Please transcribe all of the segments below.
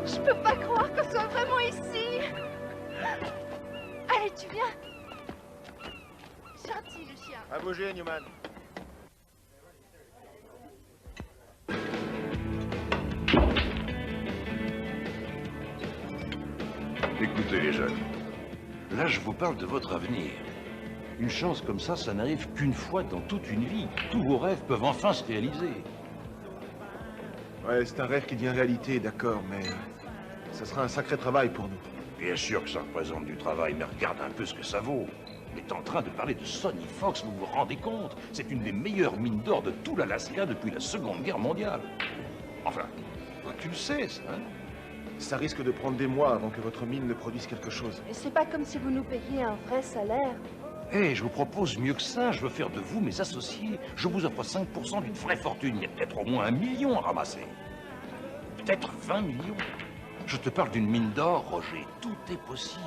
Je peux pas croire qu'on soit vraiment ici. Allez, tu viens. Gentil, le chien. À bouger, Newman. Écoutez les jeunes, là je vous parle de votre avenir. Une chance comme ça n'arrive qu'une fois dans toute une vie. Tous vos rêves peuvent enfin se réaliser. Ouais, c'est un rêve qui devient réalité, d'accord, mais ça sera un sacré travail pour nous. Bien sûr que ça représente du travail, mais regarde un peu ce que ça vaut. On est en train de parler de Sony Fox, vous vous rendez compte? C'est une des meilleures mines d'or de tout l'Alaska depuis la Seconde Guerre mondiale. Enfin, toi tu le sais, ça, hein? Ça risque de prendre des mois avant que votre mine ne produise quelque chose. Et c'est pas comme si vous nous payiez un vrai salaire. Hé, je vous propose mieux que ça, je veux faire de vous mes associés. Je vous offre 5% d'une vraie fortune, il y a peut-être au moins 1 million à ramasser. Peut-être 20 millions. Je te parle d'une mine d'or, Roger, tout est possible.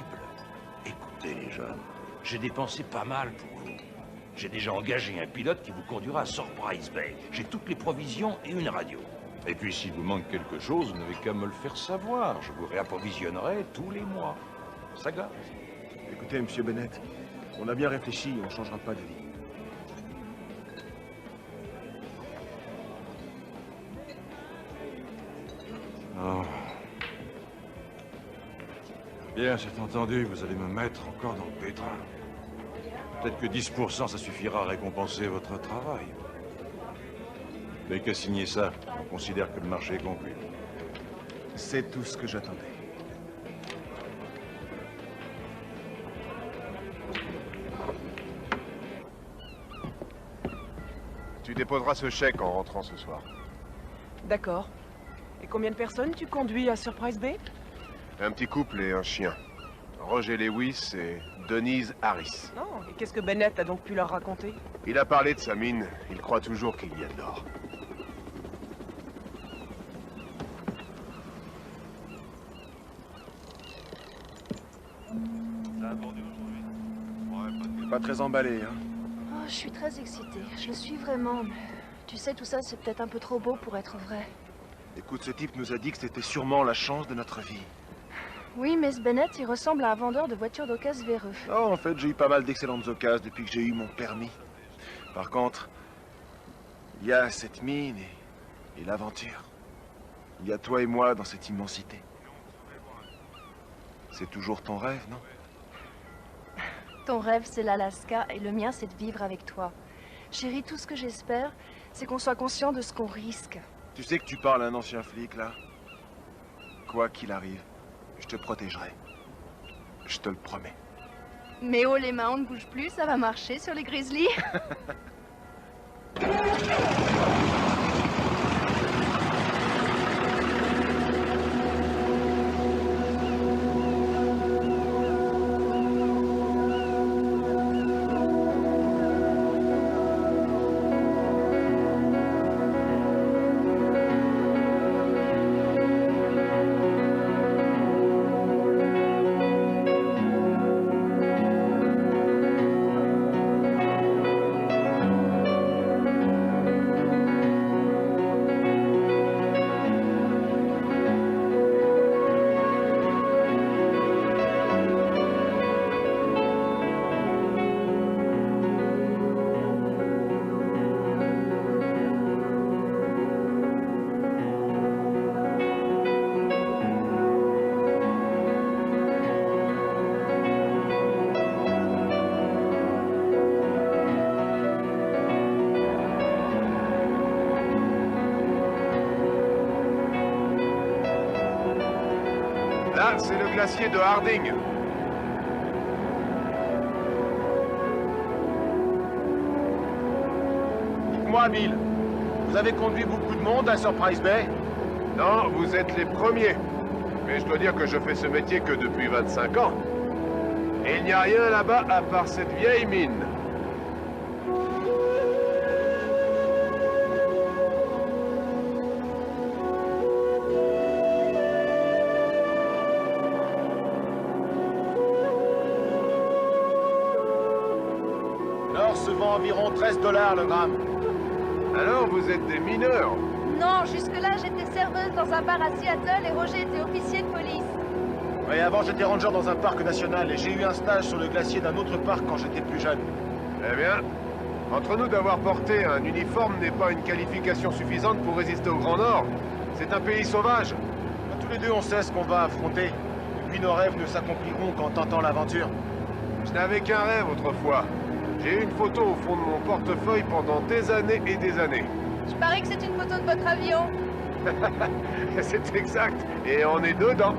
Écoutez les jeunes, j'ai dépensé pas mal pour vous. J'ai déjà engagé un pilote qui vous conduira à Surprise Bay. J'ai toutes les provisions et une radio. Et puis s'il vous manque quelque chose, vous n'avez qu'à me le faire savoir. Je vous réapprovisionnerai tous les mois. Ça gâte. Écoutez, monsieur Bennett, on a bien réfléchi, on changera pas d'avis. Oh. Bien, c'est entendu, vous allez me mettre encore dans le pétrin. Peut-être que 10% ça suffira à récompenser votre travail. Mais qu'à signer ça, on considère que le marché est conclu. C'est tout ce que j'attendais. Tu déposeras ce chèque en rentrant ce soir. D'accord. Et combien de personnes tu conduis à Surprise Bay? Un petit couple et un chien. Roger Lewis et Denise Harris. Non, et qu'est-ce que Bennett a donc pu leur raconter? Il a parlé de sa mine. Il croit toujours qu'il y a de l'or. Pas très emballé, hein? Oh, je suis très excitée. Je le suis vraiment. Mais tu sais, tout ça, c'est peut-être un peu trop beau pour être vrai. Écoute, ce type nous a dit que c'était sûrement la chance de notre vie. Oui, mais ce Bennett, il ressemble à un vendeur de voitures d'occasion véreux. Oh, en fait, j'ai eu pas mal d'excellentes occasions depuis que j'ai eu mon permis. Par contre, il y a cette mine et l'aventure. Il y a toi et moi dans cette immensité. C'est toujours ton rêve, non? Ton rêve, c'est l'Alaska, et le mien, c'est de vivre avec toi. Chérie, tout ce que j'espère, c'est qu'on soit conscient de ce qu'on risque. Tu sais que tu parles à un ancien flic, là? Quoi qu'il arrive, je te protégerai. Je te le promets. Mais oh, les mains, on ne bouge plus, ça va marcher sur les grizzlies. Là, c'est le glacier de Harding. Dites-moi, Bill, vous avez conduit beaucoup de monde à Surprise Bay? Non, vous êtes les premiers. Mais je dois dire que je fais ce métier que depuis 25 ans. Et il n'y a rien là-bas à part cette vieille mine. L'or se vend environ $13 le gramme. Alors vous êtes des mineurs. Non, jusque-là, j'étais serveuse dans un bar à Seattle et Roger était officier de police. Ouais, avant j'étais ranger dans un parc national et j'ai eu un stage sur le glacier d'un autre parc quand j'étais plus jeune. Eh bien, entre nous, d'avoir porté un uniforme n'est pas une qualification suffisante pour résister au Grand Nord. C'est un pays sauvage. Tous les deux on sait ce qu'on va affronter. Et puis nos rêves ne s'accompliront qu'en tentant l'aventure. Je n'avais qu'un rêve autrefois. J'ai eu une photo au fond de mon portefeuille pendant des années et des années. Je parie que c'est une photo de votre avion. C'est exact. Et on est dedans.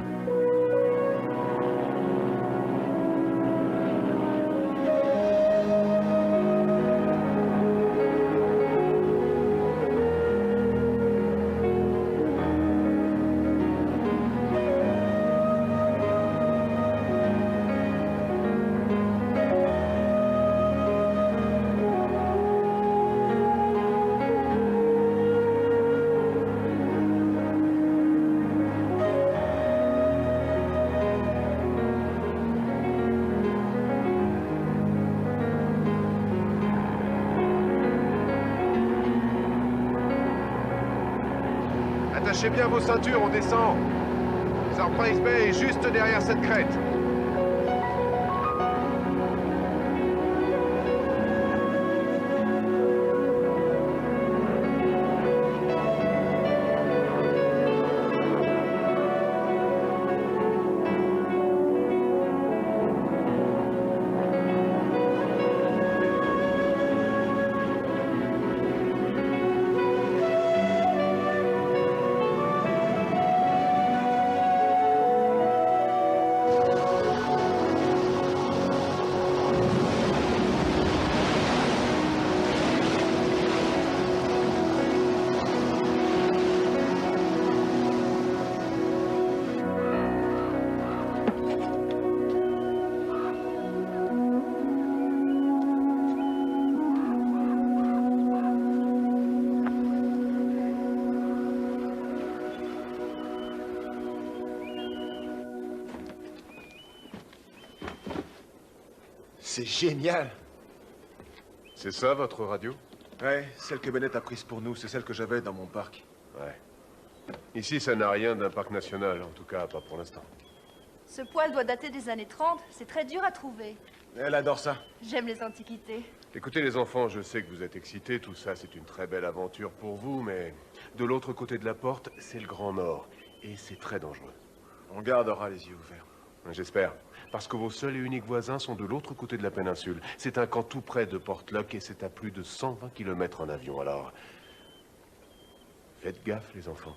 Attachez bien vos ceintures, on descend. Surprise Bay est juste derrière cette crête. C'est génial. C'est ça, votre radio? Ouais, celle que Bennett a prise pour nous, c'est celle que j'avais dans mon parc. Ouais. Ici, ça n'a rien d'un parc national, en tout cas, pas pour l'instant. Ce poil doit dater des années 30. C'est très dur à trouver. Elle adore ça. J'aime les antiquités. Écoutez, les enfants, je sais que vous êtes excités, tout ça, c'est une très belle aventure pour vous, mais de l'autre côté de la porte, c'est le Grand Nord, et c'est très dangereux. On gardera les yeux ouverts. J'espère. Parce que vos seuls et uniques voisins sont de l'autre côté de la péninsule. C'est un camp tout près de Portlock et c'est à plus de 120 km en avion. Alors, faites gaffe, les enfants.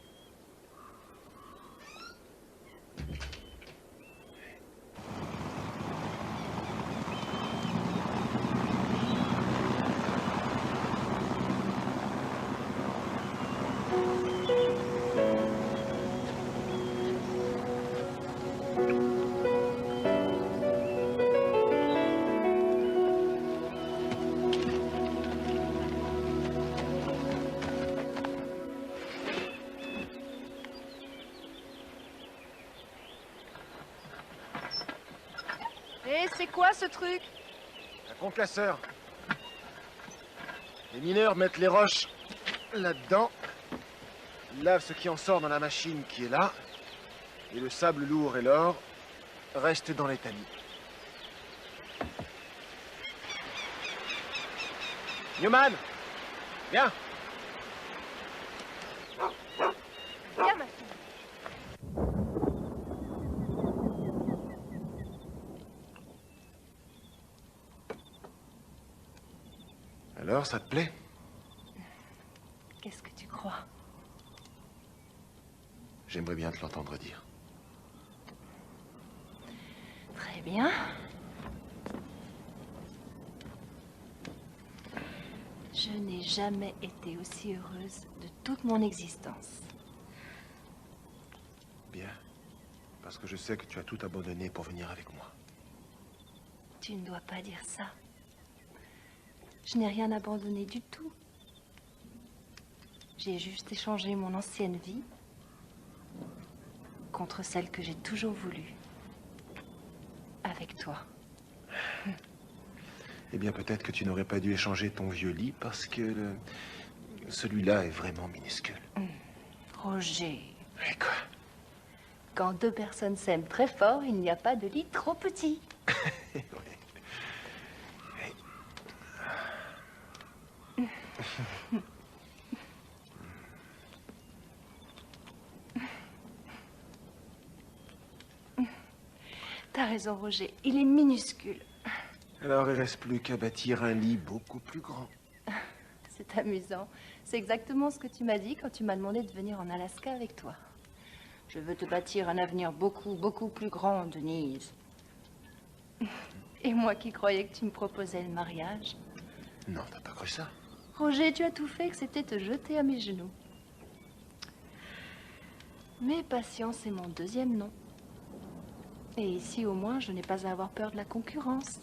Et c'est quoi ce truc? Un concasseur. Les mineurs mettent les roches là-dedans. Ils lavent ce qui en sort dans la machine qui est là. Et le sable lourd et l'or restent dans les tamis. Newman! Viens! Viens, ma fille. Alors, ça te plaît? Qu'est-ce que tu crois? J'aimerais bien te l'entendre dire. Très bien. Je n'ai jamais été aussi heureuse de toute mon existence. Bien. Parce que je sais que tu as tout abandonné pour venir avec moi. Tu ne dois pas dire ça. Je n'ai rien abandonné du tout. J'ai juste échangé mon ancienne vie contre celle que j'ai toujours voulu. Avec toi. Eh bien, peut-être que tu n'aurais pas dû échanger ton vieux lit parce que Celui-là est vraiment minuscule. Roger, Mais quoi? quand deux personnes s'aiment très fort, il n'y a pas de lit trop petit. T'as raison, Roger. Il est minuscule. Alors il reste plus qu'à bâtir un lit beaucoup plus grand. C'est amusant. C'est exactement ce que tu m'as dit quand tu m'as demandé de venir en Alaska avec toi. Je veux te bâtir un avenir beaucoup plus grand, Denise. Et moi qui croyais que tu me proposais le mariage. Non, t'as pas cru ça? Roger, tu as tout fait excepté te jeter à mes genoux. Mais patience est mon deuxième nom. Et ici, au moins, je n'ai pas à avoir peur de la concurrence.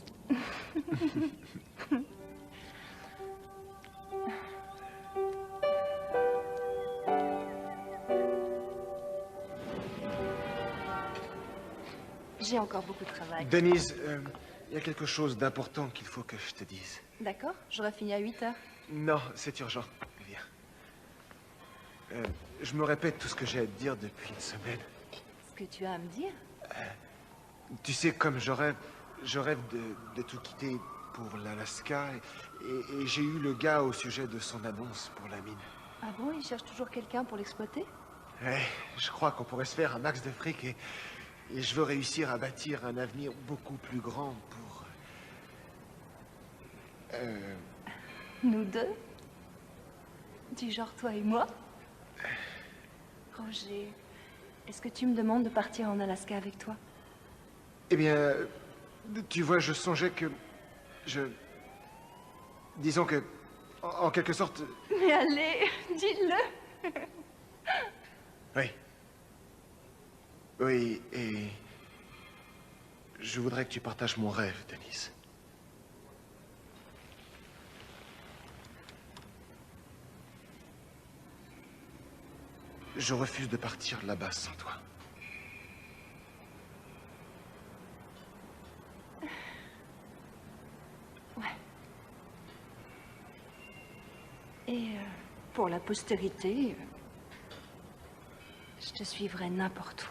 J'ai encore beaucoup de travail. Denise, il y a quelque chose d'important qu'il faut que je te dise. D'accord, j'aurai fini à 8 heures. Non, c'est urgent. Viens. Je me répète tout ce que j'ai à te dire depuis une semaine. Ce que tu as à me dire? Tu sais, comme je rêve de tout quitter pour l'Alaska. Et j'ai eu le gars au sujet de son annonce pour la mine. Ah bon, il cherche toujours quelqu'un pour l'exploiter? Ouais, je crois qu'on pourrait se faire un max de fric et je veux réussir à bâtir un avenir beaucoup plus grand pour... Nous deux? Du genre toi et moi? Roger, est-ce que tu me demandes de partir en Alaska avec toi? Eh bien, tu vois, je songeais que... Disons que, en quelque sorte... Mais allez, dis-le! Oui. Oui, et... Je voudrais que tu partages mon rêve, Denise. Je refuse de partir là-bas sans toi. Ouais. Et pour la postérité, je te suivrai n'importe où.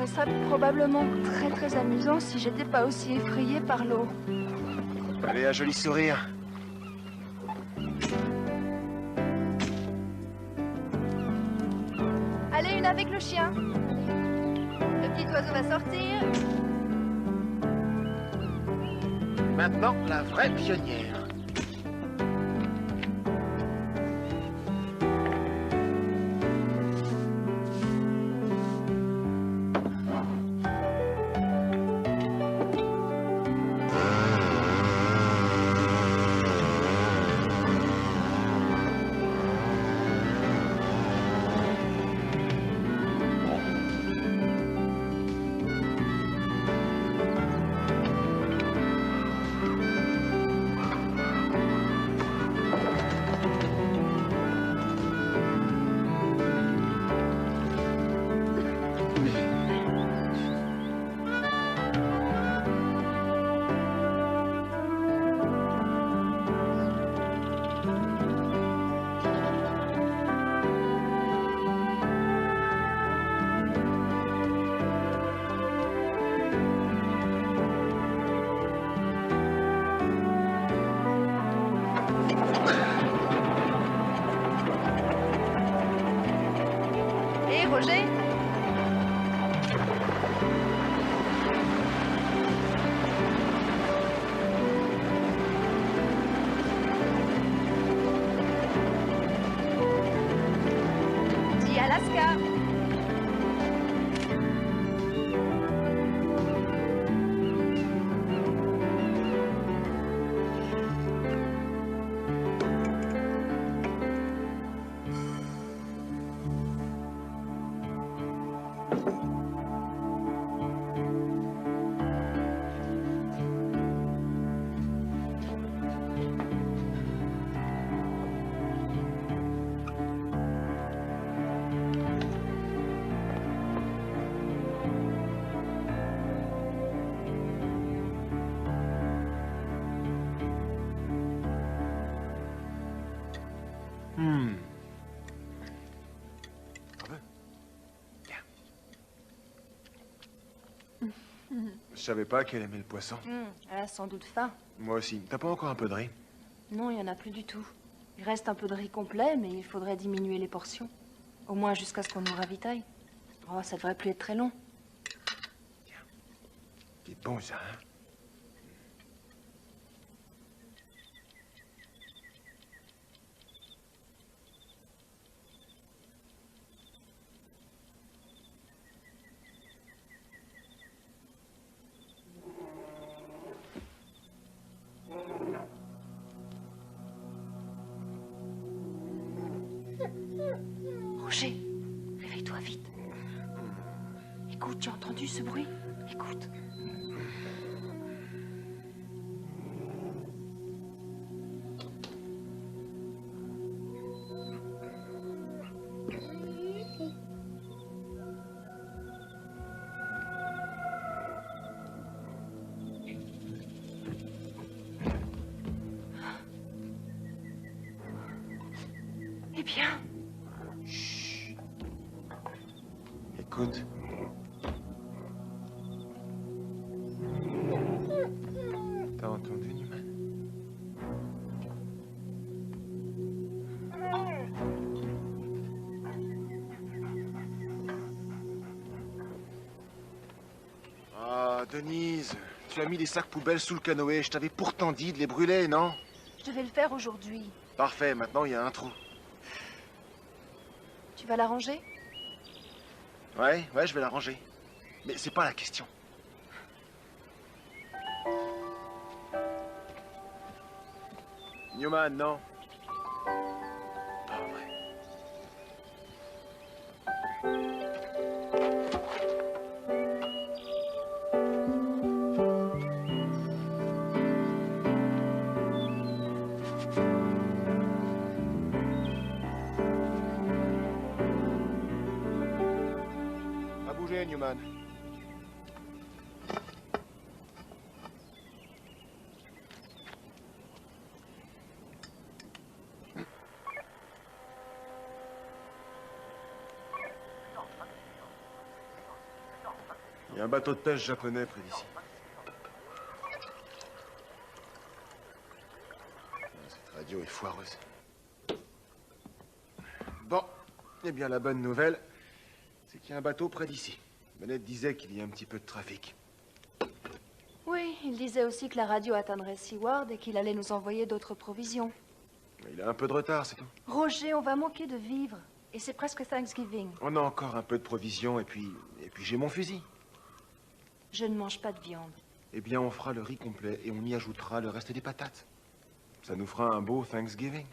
Ça probablement très amusant si j'étais pas aussi effrayée par l'eau. Allez, un joli sourire. Allez, une avec le chien. Le petit oiseau va sortir. Maintenant, la vraie pionnière. Je savais pas qu'elle aimait le poisson. Elle a sans doute faim. Moi aussi. T'as pas encore un peu de riz? Non, il y en a plus du tout. Il reste un peu de riz complet, mais il faudrait diminuer les portions. Au moins jusqu'à ce qu'on nous ravitaille. Oh, ça devrait plus être très long. C'est bon, ça, hein? Roger, réveille-toi vite. Écoute, tu as entendu ce bruit? Écoute. Eh bien, Écoute. T'as entendu, Newman? Ah, Denise, tu as mis les sacs poubelles sous le canoë. Je t'avais pourtant dit de les brûler, non? je devais le faire aujourd'hui. Parfait, maintenant il y a un trou. Tu vas l'arranger? Ouais, je vais la ranger. Mais c'est pas la question. Newman, non? Pas vrai. Pas bouger, Newman. Il y a un bateau de pêche japonais près d'ici. Cette radio est foireuse. Bon, eh bien la bonne nouvelle, c'est qu'il y a un bateau près d'ici. Manette disait qu'il y a un petit peu de trafic. Oui, il disait aussi que la radio atteindrait Seward et qu'il allait nous envoyer d'autres provisions. Il a un peu de retard, c'est tout. Roger, on va manquer de vivres. Et c'est presque Thanksgiving. On a encore un peu de provisions et puis j'ai mon fusil. Je ne mange pas de viande. Eh bien, on fera le riz complet et on y ajoutera le reste des patates. Ça nous fera un beau Thanksgiving.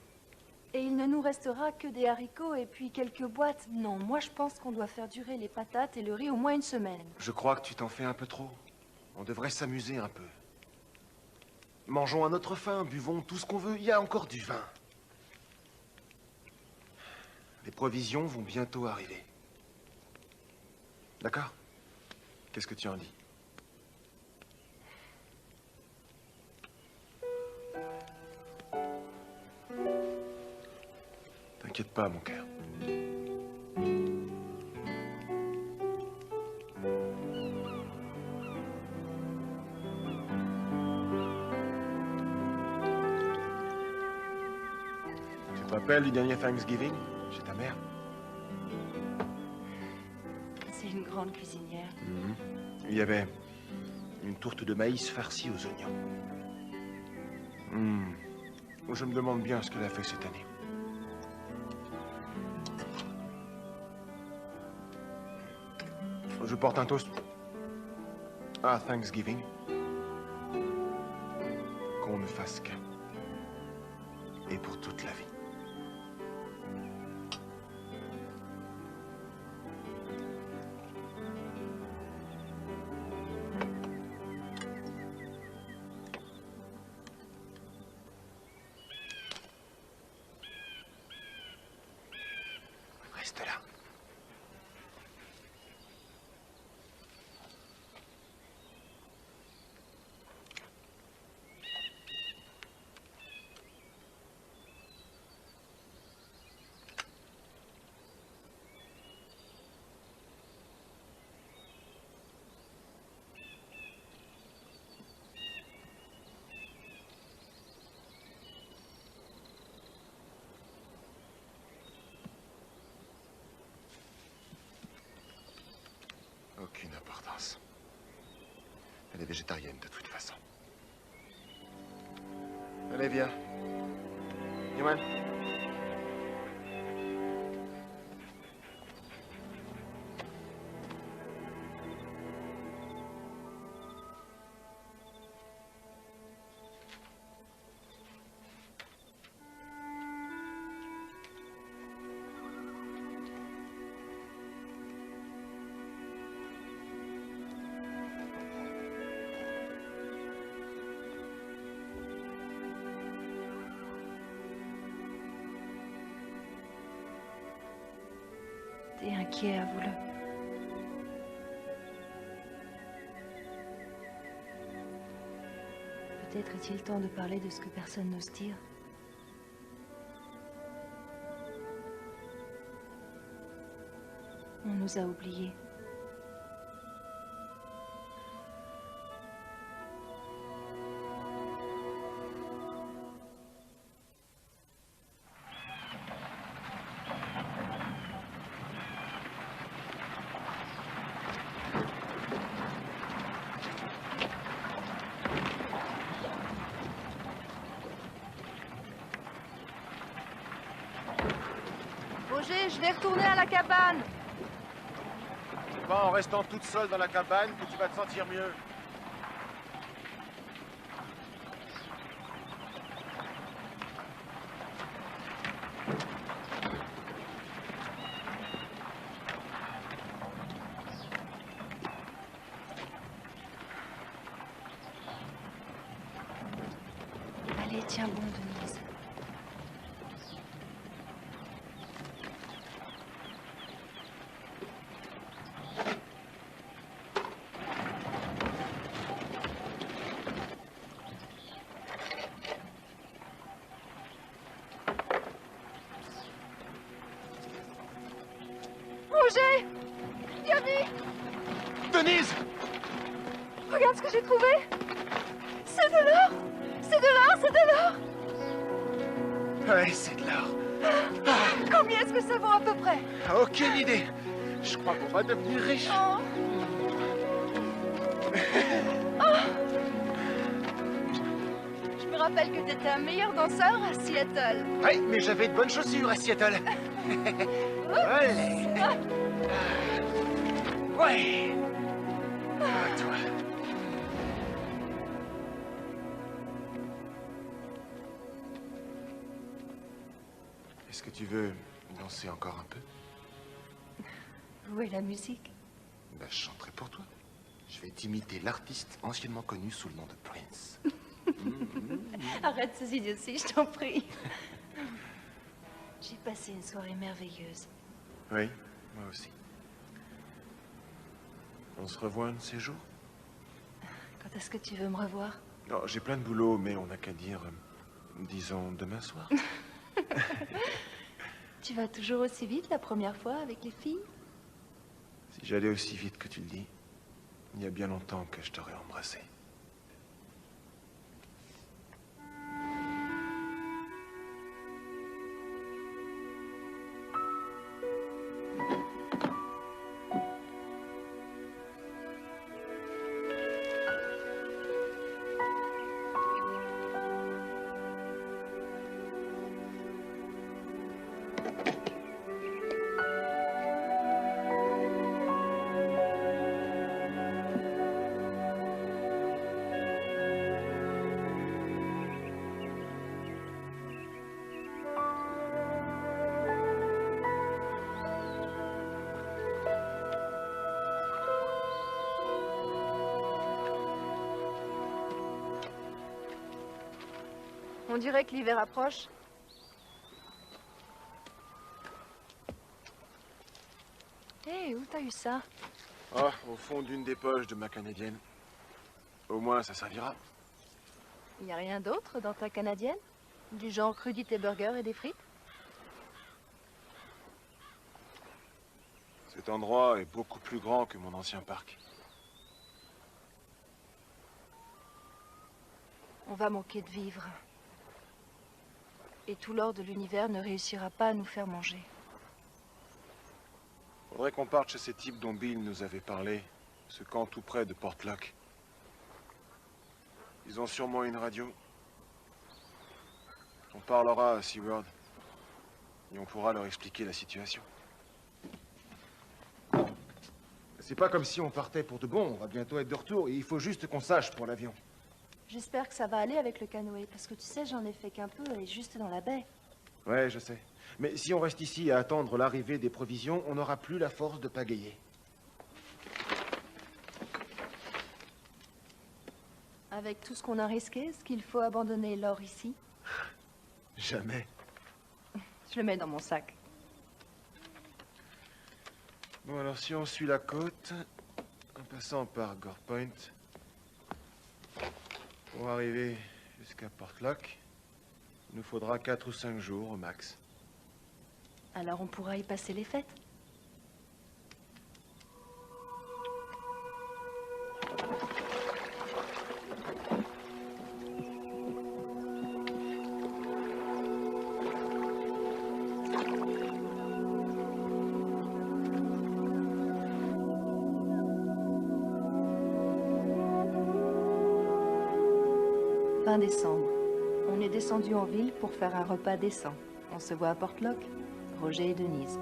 Et il ne nous restera que des haricots et puis quelques boîtes. Non, moi je pense qu'on doit faire durer les patates et le riz au moins une semaine. Je crois que tu t'en fais un peu trop. On devrait s'amuser un peu. Mangeons à notre faim, buvons tout ce qu'on veut. Il y a encore du vin. Les provisions vont bientôt arriver. D'accord? Qu'est-ce que tu en dis? T'inquiète pas, mon cœur. Tu te rappelles du dernier Thanksgiving chez ta mère? C'est une grande cuisinière. Il y avait une tourte de maïs farcie aux oignons. Je me demande bien ce qu'elle a fait cette année. Je porte un toast à Thanksgiving. Qu'on ne fasse qu'un. Et pour toute la vie. Reste là. végétarienne de toute façon. Allez, viens. Newman. T'es inquiet, avoue-le. Peut-être est-il temps de parler de ce que personne n'ose dire. On nous a oubliés. Roger, je vais retourner à la cabane. C'est pas en restant toute seule dans la cabane que tu vas te sentir mieux. Allez, tiens bon, Denise. Roger! Viens vite! Denise! Regarde ce que j'ai trouvé! C'est de l'or! C'est de l'or! C'est de l'or! Ouais, c'est de l'or. Combien est-ce que ça vaut à peu près? Aucune idée. Je crois qu'on va devenir riche. Oh. Je me rappelle que t'étais un meilleur danseur à Seattle. Oui, mais j'avais de bonnes chaussures à Seattle. Allez. Ouais. À toi. Est-ce que tu veux danser encore un peu? Où est la musique? Ben, je chanterai pour toi. Je vais t'imiter l'artiste anciennement connu sous le nom de Prince. Arrête ces idioties, je t'en prie. J'ai passé une soirée merveilleuse. Oui, moi aussi. On se revoit un de ces jours? Quand est-ce que tu veux me revoir? Non, j'ai plein de boulot, mais on n'a qu'à dire, disons, demain soir. Tu vas toujours aussi vite la première fois avec les filles? Si j'allais aussi vite que tu le dis, il y a bien longtemps que je t'aurais embrassé. On dirait que l'hiver approche. Hé, où t'as eu ça? Oh, au fond d'une des poches de ma canadienne. Au moins, ça servira. Il n'y a rien d'autre dans ta canadienne? Du genre crudité burger et des frites? Cet endroit est beaucoup plus grand que mon ancien parc. On va manquer de vivre. Et tout l'or de l'univers ne réussira pas à nous faire manger. Faudrait qu'on parte chez ces types dont Bill nous avait parlé. Ce camp tout près de Portlock. Ils ont sûrement une radio. On parlera à SeaWorld. Et on pourra leur expliquer la situation. C'est pas comme si on partait pour de bon. On va bientôt être de retour. Et il faut juste qu'on sache pour l'avion. J'espère que ça va aller avec le canoë, parce que tu sais, j'en ai fait qu'un peu et juste dans la baie. Ouais, je sais. Mais si on reste ici à attendre l'arrivée des provisions, on n'aura plus la force de pagayer. Avec tout ce qu'on a risqué, est-ce qu'il faut abandonner l'or ici? Jamais. Je le mets dans mon sac. Bon, alors si on suit la côte, en passant par Gore Point, pour arriver jusqu'à Portlock, il nous faudra 4 ou 5 jours au max. Alors on pourra y passer les fêtes. Fin décembre. On est descendu en ville pour faire un repas décent. On se voit à Portlock, Roger et Denise.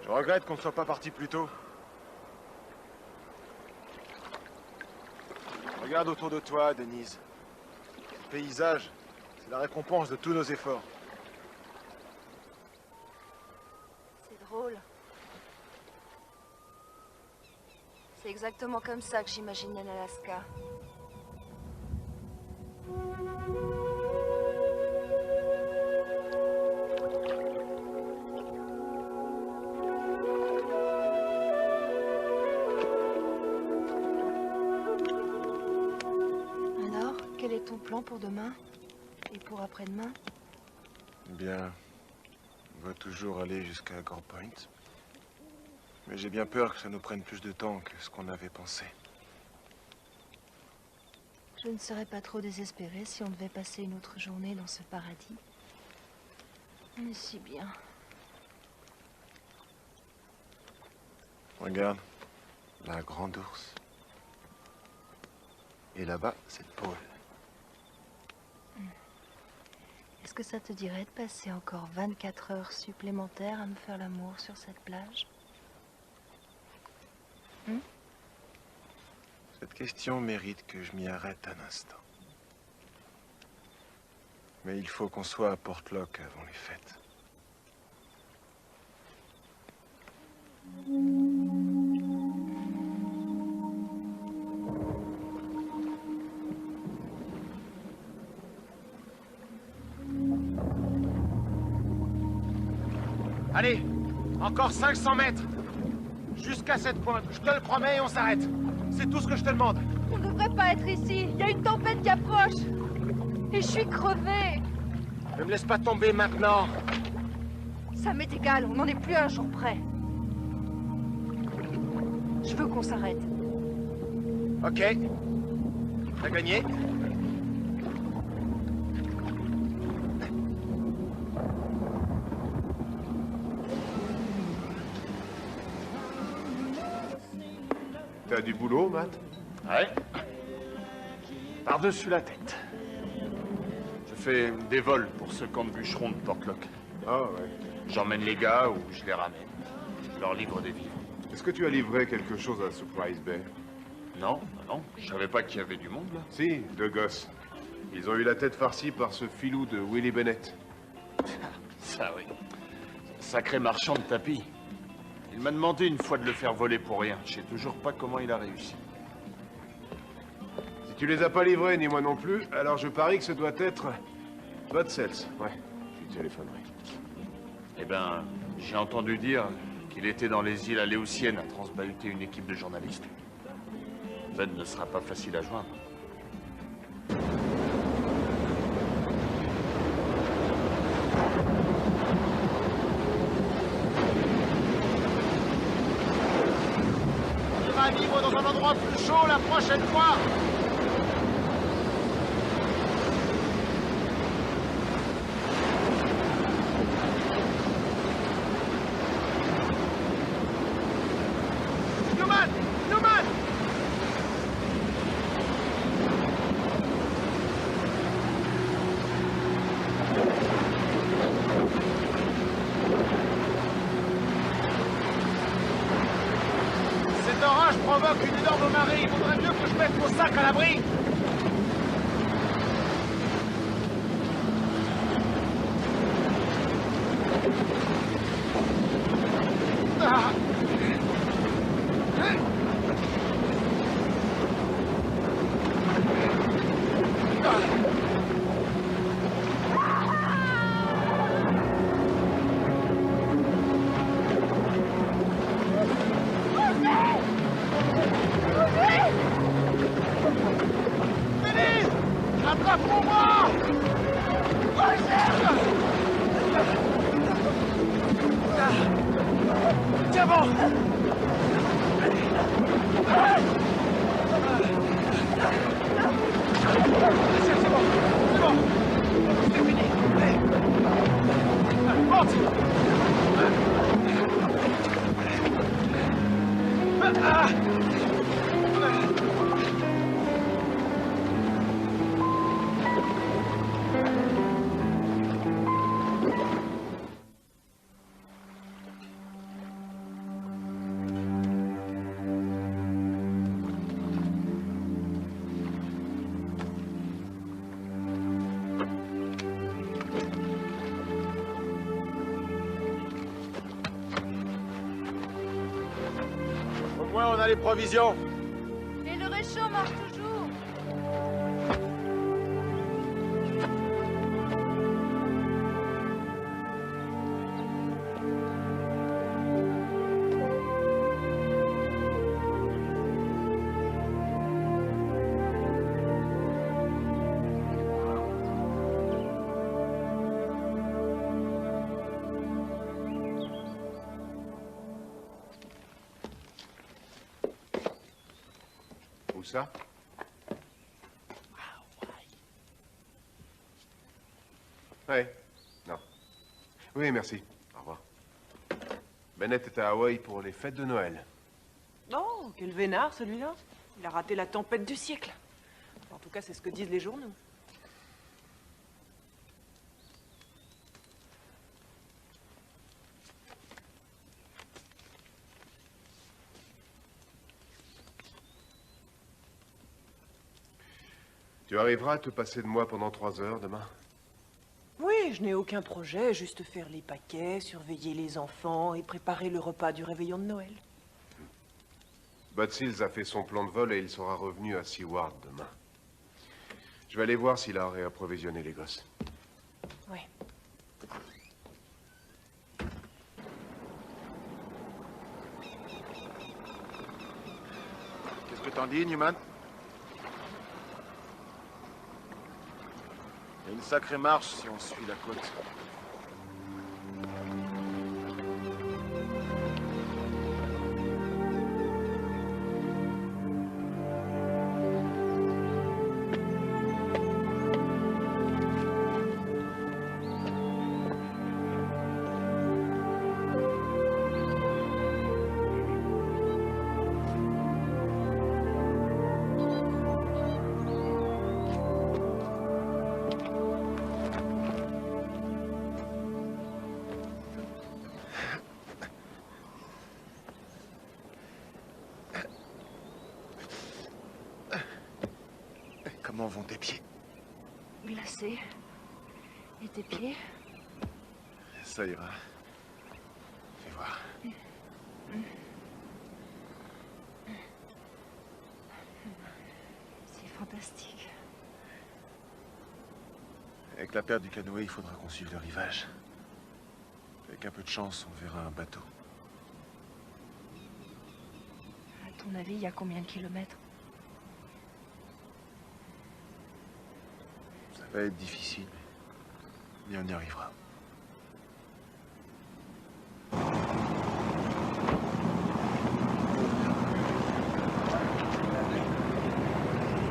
Je regrette qu'on ne soit pas parti plus tôt. Regarde autour de toi, Denise. Le paysage, c'est la récompense de tous nos efforts. C'est drôle. C'est exactement comme ça que j'imaginais l'Alaska. Alors, quel est ton plan pour demain? Et pour après-demain? Bien, on va toujours aller jusqu'à Gore Point. Mais j'ai bien peur que ça nous prenne plus de temps que ce qu'on avait pensé. Je ne serais pas trop désespérée si on devait passer une autre journée dans ce paradis. On est si bien. Regarde, la grande ours. Et là-bas, c'est le pôle. Est-ce que ça te dirait de passer encore 24 heures supplémentaires à me faire l'amour sur cette plage? Cette question mérite que je m'y arrête un instant. Mais il faut qu'on soit à Portlock avant les fêtes. Allez, encore 500 mètres. Jusqu'à cette pointe. Je te le promets et on s'arrête. C'est tout ce que je te demande. On ne devrait pas être ici. Il y a une tempête qui approche. Et je suis crevée. Ne me laisse pas tomber maintenant. Ça m'est égal, on n'en est plus à un jour près. Je veux qu'on s'arrête. Ok. T'as gagné. T'as du boulot, Matt? Ouais. Par-dessus la tête. Je fais des vols pour ce camp de bûcherons de Portlock. Ah ouais. J'emmène les gars ou je les ramène. Je leur livre des vivres. Est-ce que tu as livré quelque chose à Surprise Bay? Non, non, je savais pas qu'il y avait du monde là. Si, 2 gosses. Ils ont eu la tête farcie par ce filou de Willie Bennett. Ça oui. Sacré marchand de tapis. Il m'a demandé une fois de le faire voler pour rien. Je sais toujours pas comment il a réussi. Si tu les as pas livrés, ni moi non plus, alors je parie que ce doit être... Bud Sells. Ouais, je lui téléphonerai. Eh ben, j'ai entendu dire qu'il était dans les îles Aléoutiennes à transbahuter une équipe de journalistes. Bud ne sera pas facile à joindre. On ira vivre dans un endroit plus chaud la prochaine fois. l'orage provoque une énorme marée. Il vaudrait mieux que je mette mon sac à l'abri. Ah. Denise, attrape-moi! Tiens bon! C'est bon, c'est bon. C'est fini. Monte! Ah! Au moins, on a les provisions. Et le réchaud marche toujours. Où ça? Ouais. Non. Oui, merci. Au revoir. Bennett est à Hawaï pour les fêtes de Noël. Oh, quel vénard celui-là. Il a raté la tempête du siècle. En tout cas, c'est ce que disent les journaux. Tu arriveras à te passer de moi pendant 3 heures demain? Oui, je n'ai aucun projet, juste faire les paquets, surveiller les enfants et préparer le repas du réveillon de Noël. Bud Seals a fait son plan de vol et il sera revenu à Seward demain. Je vais aller voir s'il a réapprovisionné les gosses. Oui. Qu'est-ce que t'en dis, Newman? Il y a une sacrée marche si on suit la côte. Comment vont tes pieds? Glacé. Et tes pieds? Ça ira. Fais voir. C'est fantastique. Avec la perte du canoë, il faudra qu'on suive le rivage. Avec un peu de chance, on verra un bateau. À ton avis, il y a combien de kilomètres? Ça va être difficile, mais on y arrivera.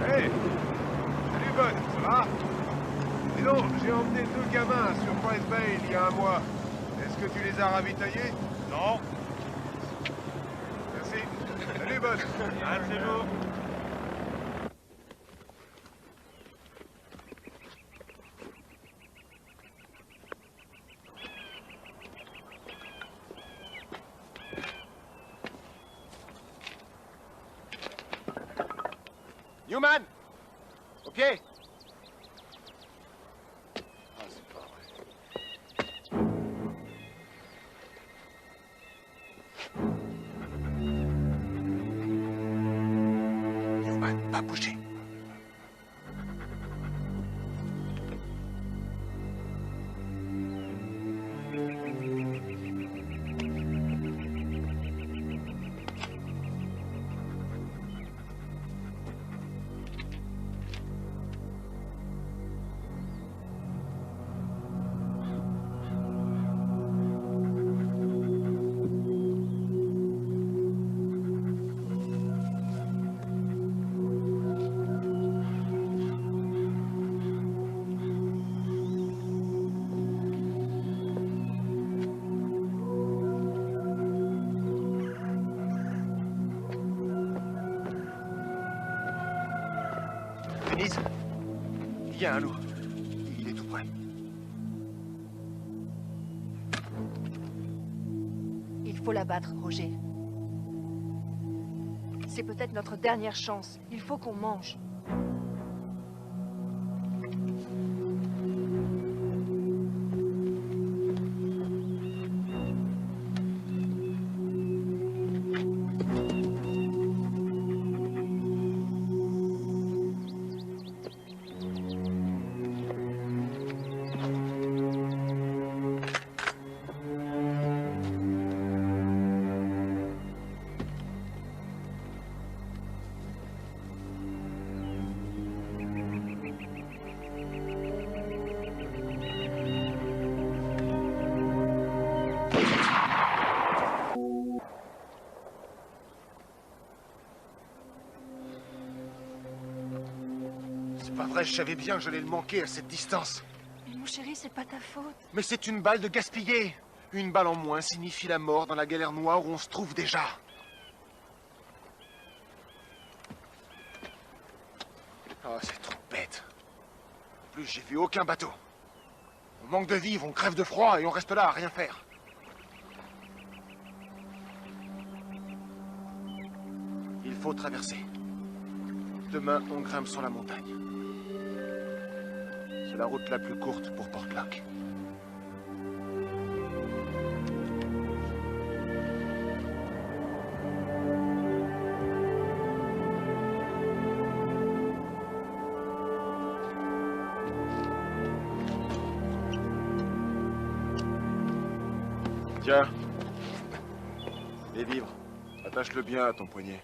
Hey! Salut, Bud, ça va? Dis donc, j'ai emmené 2 gamins sur Price Bay il y a un mois. Est-ce que tu les as ravitaillés? Non. Merci. Salut, Bud. Un de ces jours. Newman! Au pied! Ah, c'est pas vrai. Newman, pas bouger. Denise, il y a un loup. Il est tout près. Il faut l'abattre, Roger. C'est peut-être notre dernière chance. Il faut qu'on mange. C'est pas vrai, je savais bien que j'allais le manquer à cette distance. Mais mon chéri, c'est pas ta faute. Mais c'est une balle de gaspillée. Une balle en moins signifie la mort dans la galère noire où on se trouve déjà. Oh, c'est trop bête. En plus, j'ai vu aucun bateau. On manque de vivres, on crève de froid et on reste là à rien faire. Il faut traverser. Demain, on grimpe sur la montagne. C'est la route la plus courte pour Portlock. Tiens. Les vivres. Attache-le bien à ton poignet.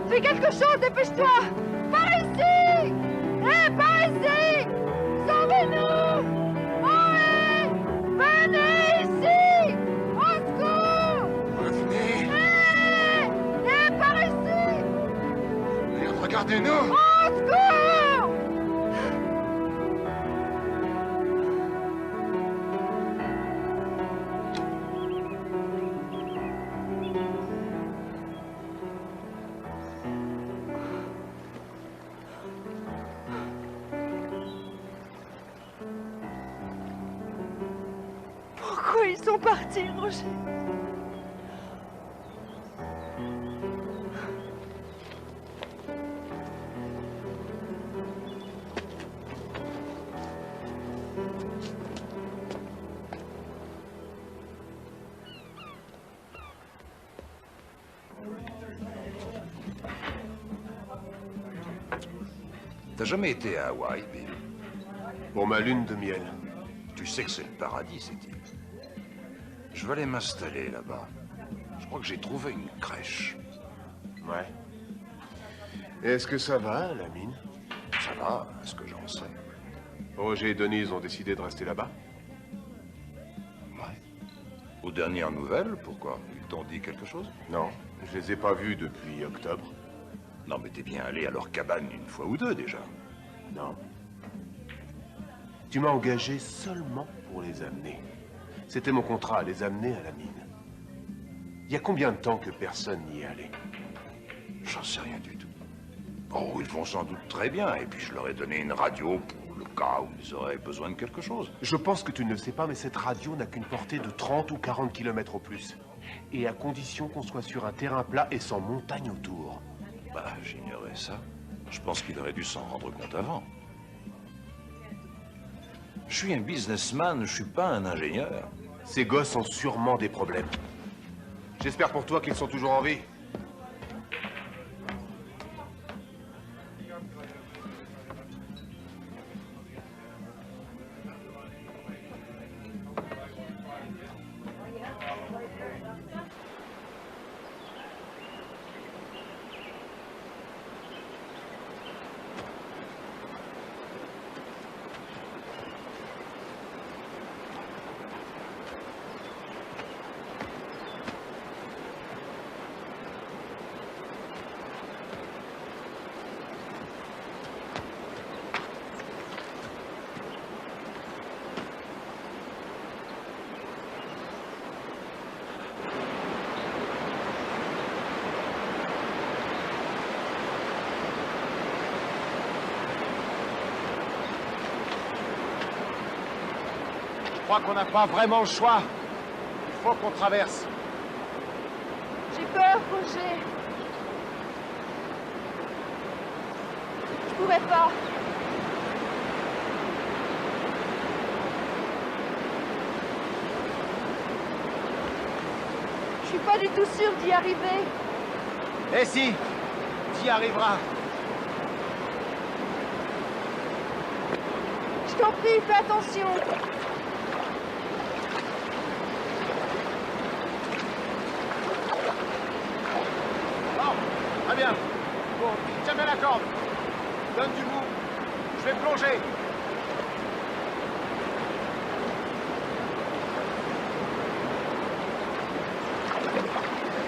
Fais quelque chose, dépêche-toi! Par ici! Hé, par ici! Sauvez-nous! Oh, venez ici! Au secours! Revenez! Hé, par ici! Merde, regardez-nous! Au secours! Pourquoi ils sont partis, Roger? T'as jamais été à Hawaï, Bill? Pour ma lune de miel. Tu sais que c'est le paradis, cette île. Je vais aller m'installer là-bas. Je crois que j'ai trouvé une crèche. Ouais. Et est-ce que ça va, la mine? Ça va, à ce que j'en sais. Roger et Denise ont décidé de rester là-bas? Ouais. Aux dernières nouvelles, pourquoi? Ils t'ont dit quelque chose? Non, je les ai pas vus depuis octobre. Non, mais t'es bien allé à leur cabane une fois ou deux, déjà. Non. Tu m'as engagé seulement pour les amener. C'était mon contrat, les amener à la mine. Il y a combien de temps que personne n'y est allé? J'en sais rien du tout. Oh, ils vont sans doute très bien, et puis je leur ai donné une radio pour le cas où ils auraient besoin de quelque chose. Je pense que tu ne le sais pas, mais cette radio n'a qu'une portée de 30 ou 40 km au plus. Et à condition qu'on soit sur un terrain plat et sans montagne autour. Bah, j'ignorais ça. Je pense qu'il aurait dû s'en rendre compte avant. Je suis un businessman, je suis pas un ingénieur. Ces gosses ont sûrement des problèmes. J'espère pour toi qu'ils sont toujours en vie. Je crois qu'on n'a pas vraiment le choix. Il faut qu'on traverse. J'ai peur, Roger. Je pourrais pas. Je suis pas du tout sûre d'y arriver. Eh si, tu y arriveras. Je t'en prie, fais attention. Très bien. Bon, tiens bien la corde. Donne du bout. Je vais plonger.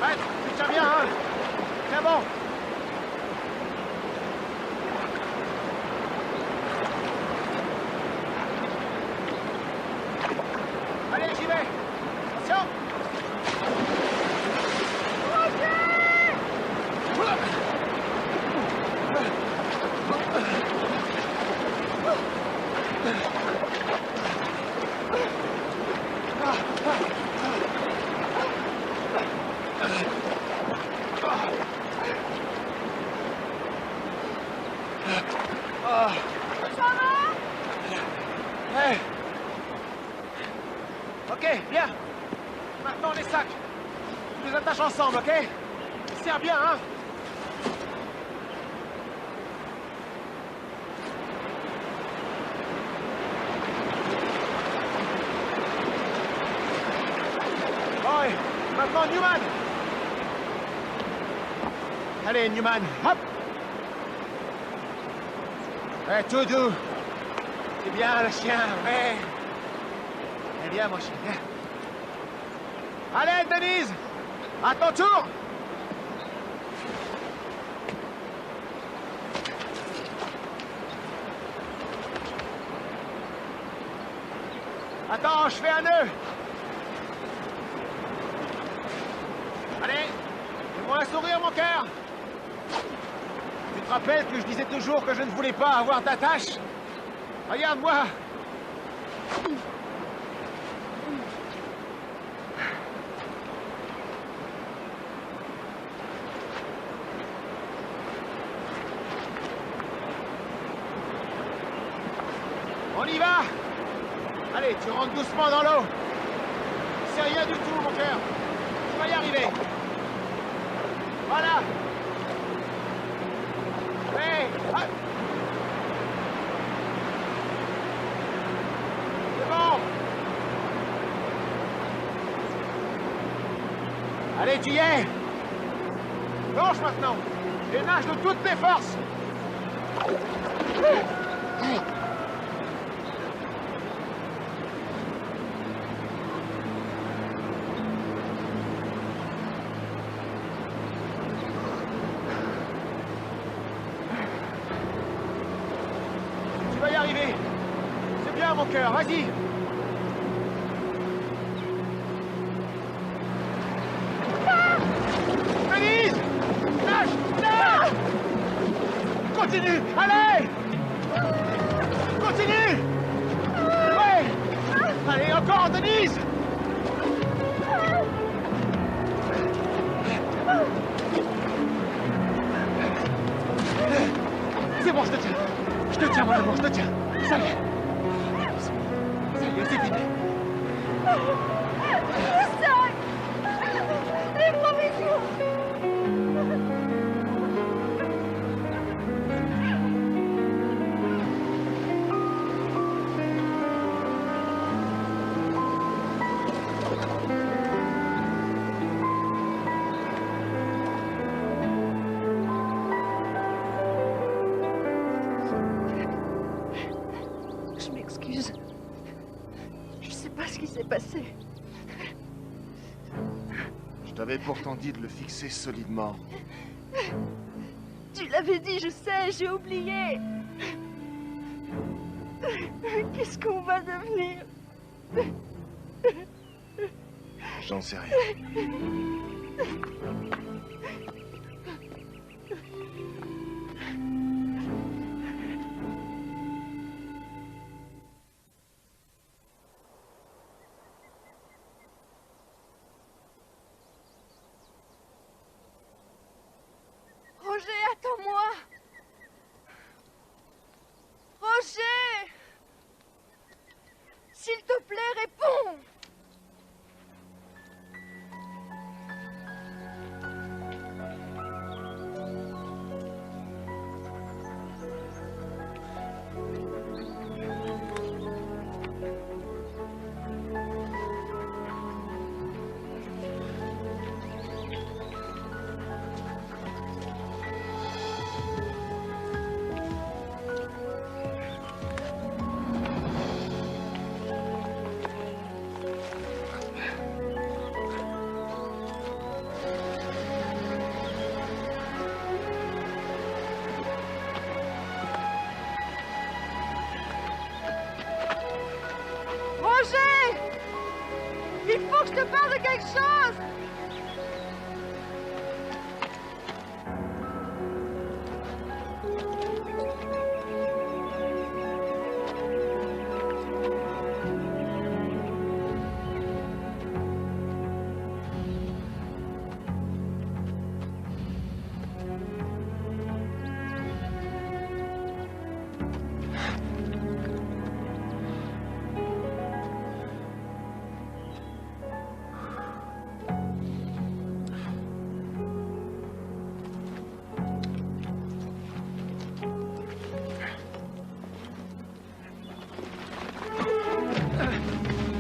Maître, tu tiens bien, hein? C'est bon. Allez, j'y vais. Attention. Hey. Ok, bien. Maintenant les sacs. Tu les attaches ensemble, ok? Serre bien, hein? Ouais, maintenant Newman. Allez, Newman, hop. Ouais, tout doux. C'est bien le chien, ouais. Eh bien, mon chien, viens. Allez, Denise. À ton tour. Attends, je fais un nœud. Allez, fais-moi un sourire, mon cœur. Tu te rappelles que je disais toujours que je ne voulais pas avoir d'attache? Regarde-moi. On y va. Allez, tu rentres doucement dans l'eau. C'est rien du tout, mon cœur. Tu vas y arriver. Voilà. Hey, hop. C'est bon. Allez, tu y es. Plonge maintenant. Et nage de toutes tes forces. Viens, mon cœur, vas-y. Denise! Nage! Nage! Continue! Allez! Continue! Ouais! Allez, encore, Denise! C'est bon, je te tiens. Je te tiens, mon amour, je te tiens. Ça y est. Ça y est, c'est fini. Les provisions! Je m'excuse. Je sais pas ce qui s'est passé. Je t'avais pourtant dit de le fixer solidement. Tu l'avais dit, je sais, j'ai oublié. Qu'est-ce qu'on va devenir? J'en sais rien. Roger, attends-moi! Roger! S'il te plaît, réponds! Roger! Il faut que je te parle de quelque chose!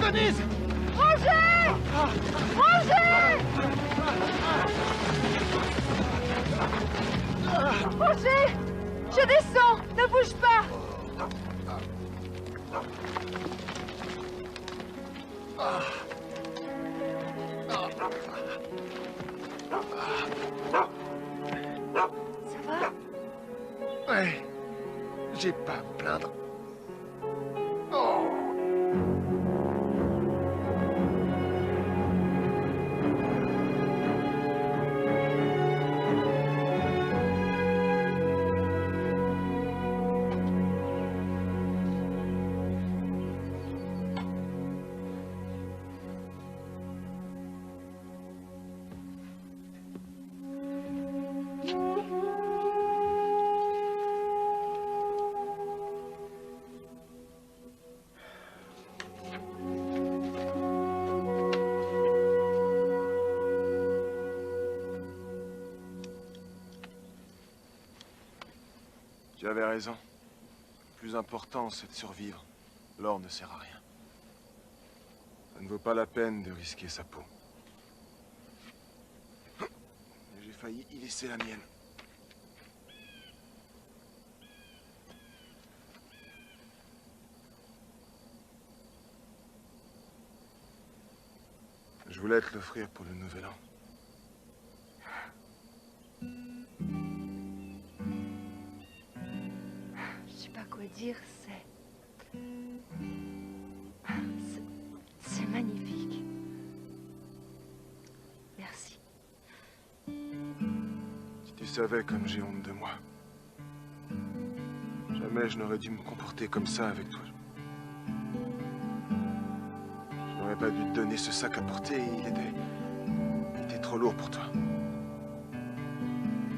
Denise! Roger! Roger! Roger! Je descends! Ne bouge pas! Ça va? Ouais. J'ai pas à me plaindre. Tu avais raison. Le plus important, c'est de survivre. L'or ne sert à rien. Ça ne vaut pas la peine de risquer sa peau. J'ai failli y laisser la mienne. Je voulais te l'offrir pour le nouvel an. Je sais pas quoi dire, c'est... C'est magnifique. Merci. Si tu savais comme j'ai honte de moi. Jamais je n'aurais dû me comporter comme ça avec toi. Je n'aurais pas dû te donner ce sac à porter, il était trop lourd pour toi.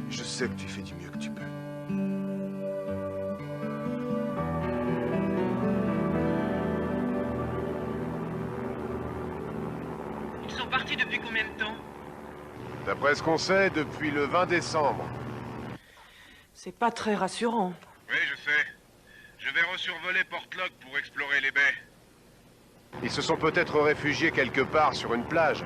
Et je sais que tu fais du mieux que tu peux. Ils sont partis depuis combien de temps? D'après ce qu'on sait, depuis le 20 décembre. C'est pas très rassurant. Oui, je sais. Je vais resurvoler Portlock pour explorer les baies. Ils se sont peut-être réfugiés quelque part sur une plage.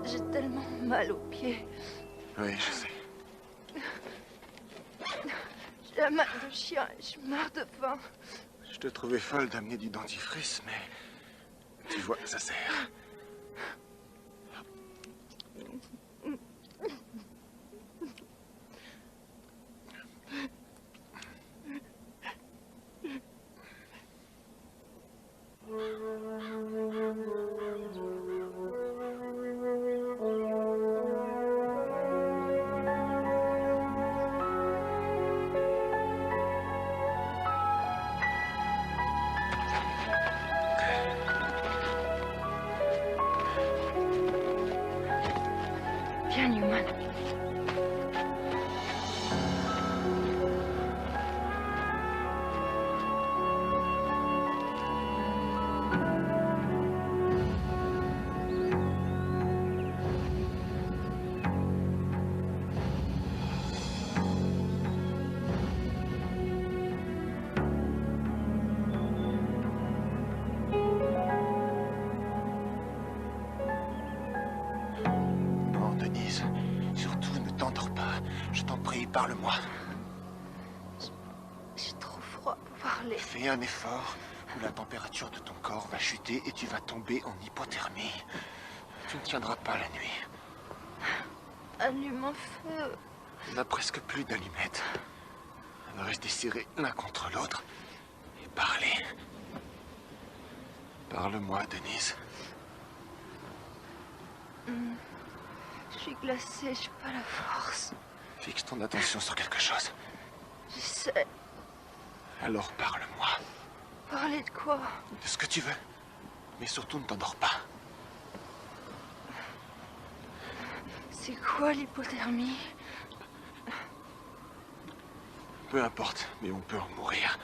J'ai tellement mal aux pieds. Oui, je sais. J'ai la main de chien et je meurs de faim. Je te trouvais folle d'amener du dentifrice, mais... Tu vois, ça sert. Viens, Newman. Non, Denise, surtout ne t'endors pas. Je t'en prie, parle-moi. J'ai trop froid pour parler. Fais un effort ou la température de ton corps va chuter et tu vas tomber en hypothermie. Tu ne tiendras pas la nuit. Allume un feu. On n'a presque plus d'allumettes. On reste serrés l'un contre l'autre et parler. Parle-moi, Denise. Je suis glacée, j'ai pas la force. Fixe ton attention sur quelque chose. J'essaie. Alors parle-moi. Parler de quoi? De ce que tu veux. Mais surtout ne t'endors pas. C'est quoi l'hypothermie? Peu importe, mais on peut en mourir.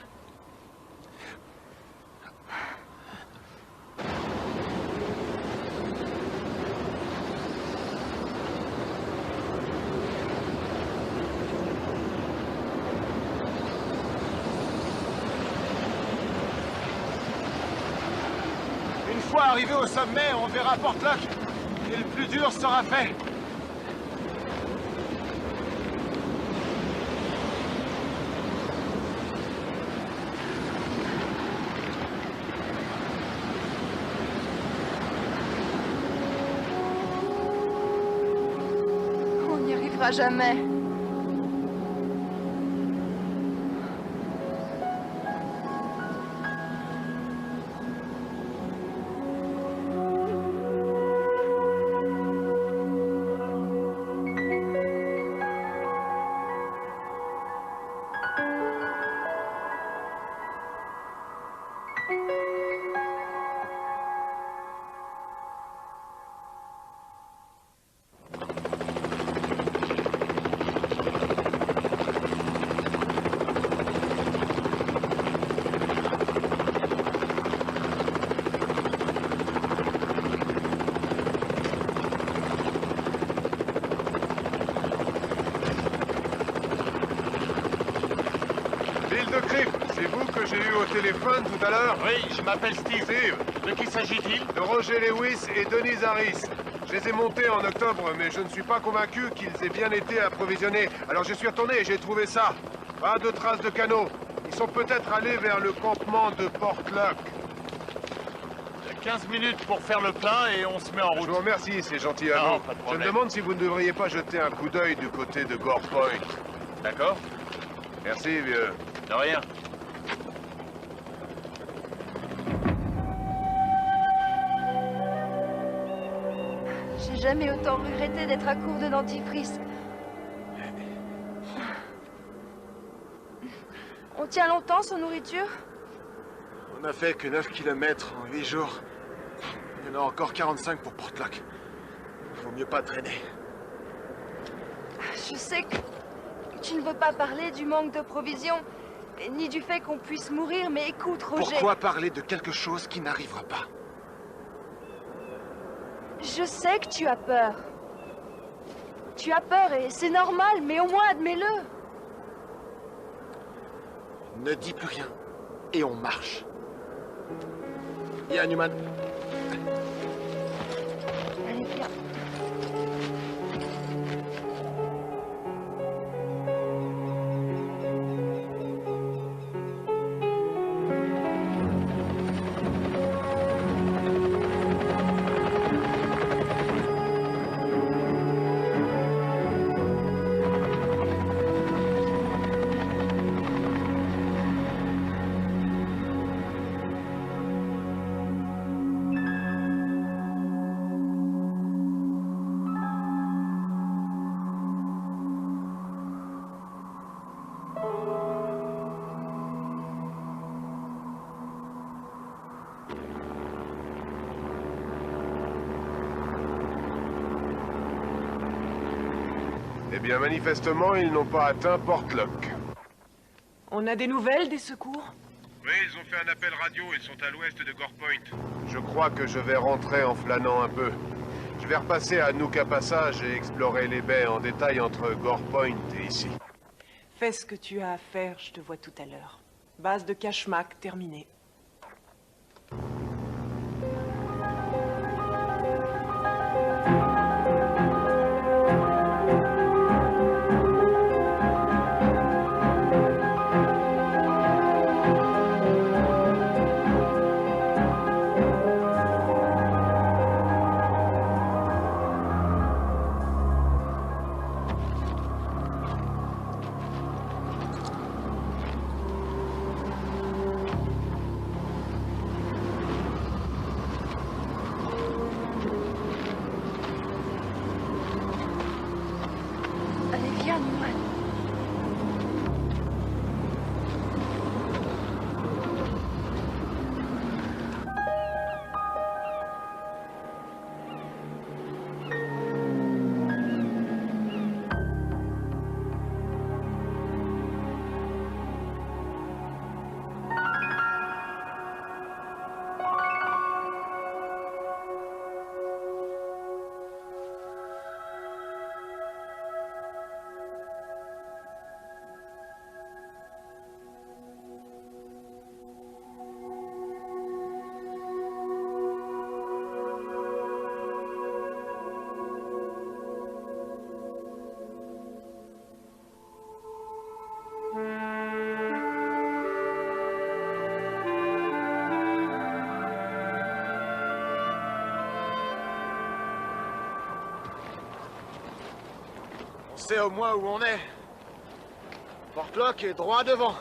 Une fois arrivé au sommet, on verra Portlock. Et le plus dur sera fait. On n'y arrivera jamais. L'île de Crypt, c'est vous que j'ai eu au téléphone tout à l'heure? Oui, je m'appelle Steve. Steve, De qui s'agit-il? de Roger Lewis et Denise Harris. Je les ai montés en octobre, mais je ne suis pas convaincu qu'ils aient bien été approvisionnés. Alors je suis retourné et j'ai trouvé ça. Pas de traces de canaux. Ils sont peut-être allés vers le campement de Portlock. Il y a 15 minutes pour faire le plein et on se met en Je route. vous remercie, c'est gentil à Non, vous. pas de Je problème. me demande si vous ne devriez pas jeter un coup d'œil du côté de Gore Point. D'accord? Merci, vieux. De rien. J'ai jamais autant regretté d'être à court de dentifrice. On tient longtemps sans nourriture? On n'a fait que 9 kilomètres en 8 jours. Il y en a encore 45 pour Portlock. Vaut mieux pas traîner. Je sais que tu ne veux pas parler du manque de provisions, et ni du fait qu'on puisse mourir, mais écoute, Roger... Pourquoi parler de quelque chose qui n'arrivera pas? Je sais que tu as peur. Tu as peur et c'est normal, mais au moins admets-le. Ne dis plus rien. Et on marche. Viens, Newman. Allez, viens. Eh bien, manifestement, ils n'ont pas atteint Portlock. On a des nouvelles des secours? Oui, ils ont fait un appel radio, ils sont à l'ouest de Gore Point. Je crois que je vais rentrer en flânant un peu. Je vais repasser à Nuka Passage et explorer les baies en détail entre Gore Point et ici. Fais ce que tu as à faire, je te vois tout à l'heure. Base de Kashmak terminée. Allez, viens, Newman. On sait au moins où on est. Portlock est droit devant.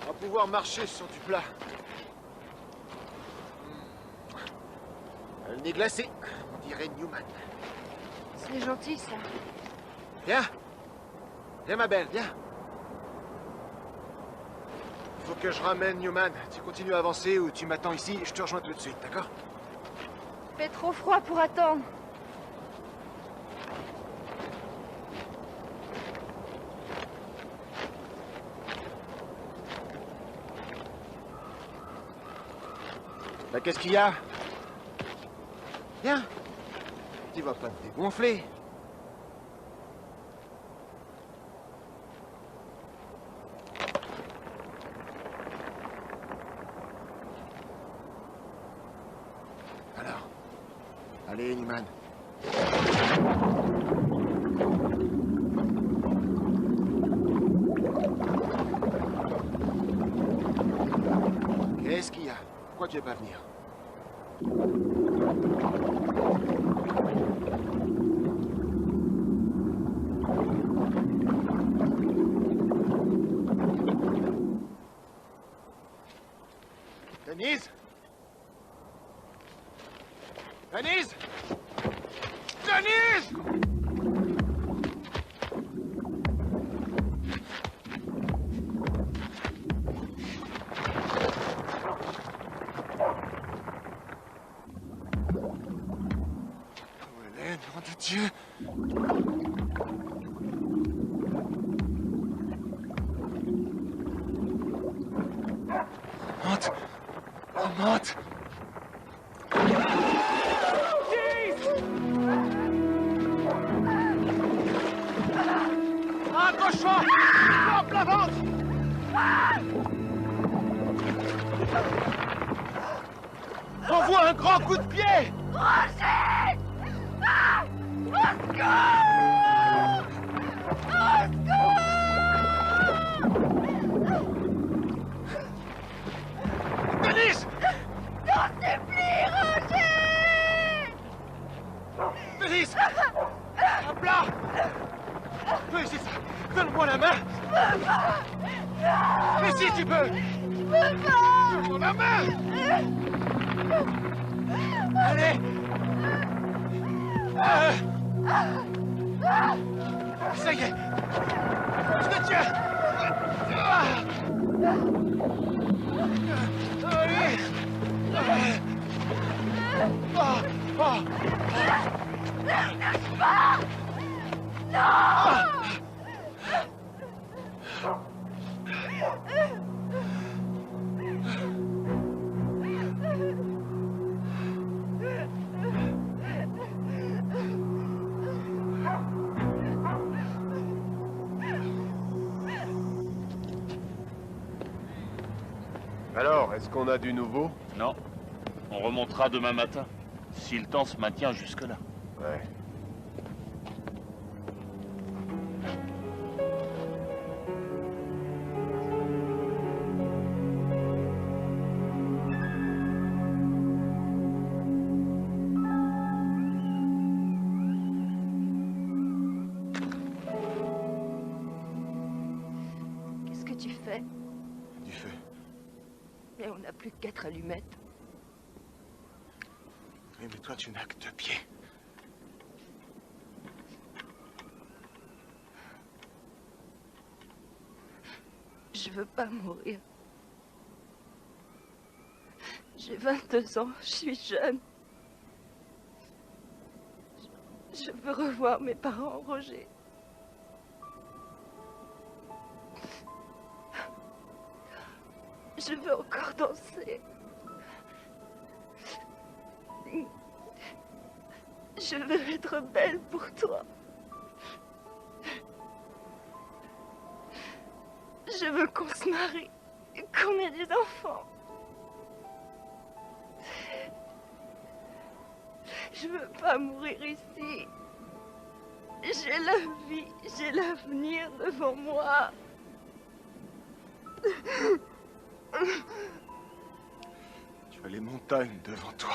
On va pouvoir marcher sur du plat. Le nez glacé, on dirait Newman. C'est gentil, ça. Viens. Viens, ma belle, viens. Il faut que je ramène Newman. Tu continues à avancer ou tu m'attends ici, je te rejoins tout de suite, d'accord? Il fait trop froid pour attendre. Bah, qu'est-ce qu'il y a? Viens. Tu vas pas te dégonfler. Alors, allez, Newman. Pourquoi tu veux pas venir? Denise? Denise? Denise! Où elle est, nom de Dieu? Monte! Oh, monte! Accroche-toi! Hop, la vente! Envoie un grand coup de pied! Roger! Ah! Au secours! Au secours! Denise! T'en supplie, Roger! Denise! À plat! Fais ici ça! Donne-moi la main! Mais si tu peux! Je peux pas! Donne-moi la main! Allez! Ça y est! Je te tiens! Allez! Alors, est-ce qu'on a du nouveau? Non. On remontera demain matin. Si le temps se maintient jusque-là. Ouais. Qu'est-ce que tu fais? Du feu. Mais on n'a plus que 4 allumettes. Oui, mais toi, tu n'as que 2 pieds. Je veux pas mourir. J'ai 22 ans, je suis jeune. Je veux revoir mes parents, Roger. Je veux encore danser. Je veux être belle pour toi. Je veux qu'on se marie, qu'on ait des enfants. Je veux pas mourir ici. J'ai la vie, j'ai l'avenir devant moi. Tu as les montagnes devant toi.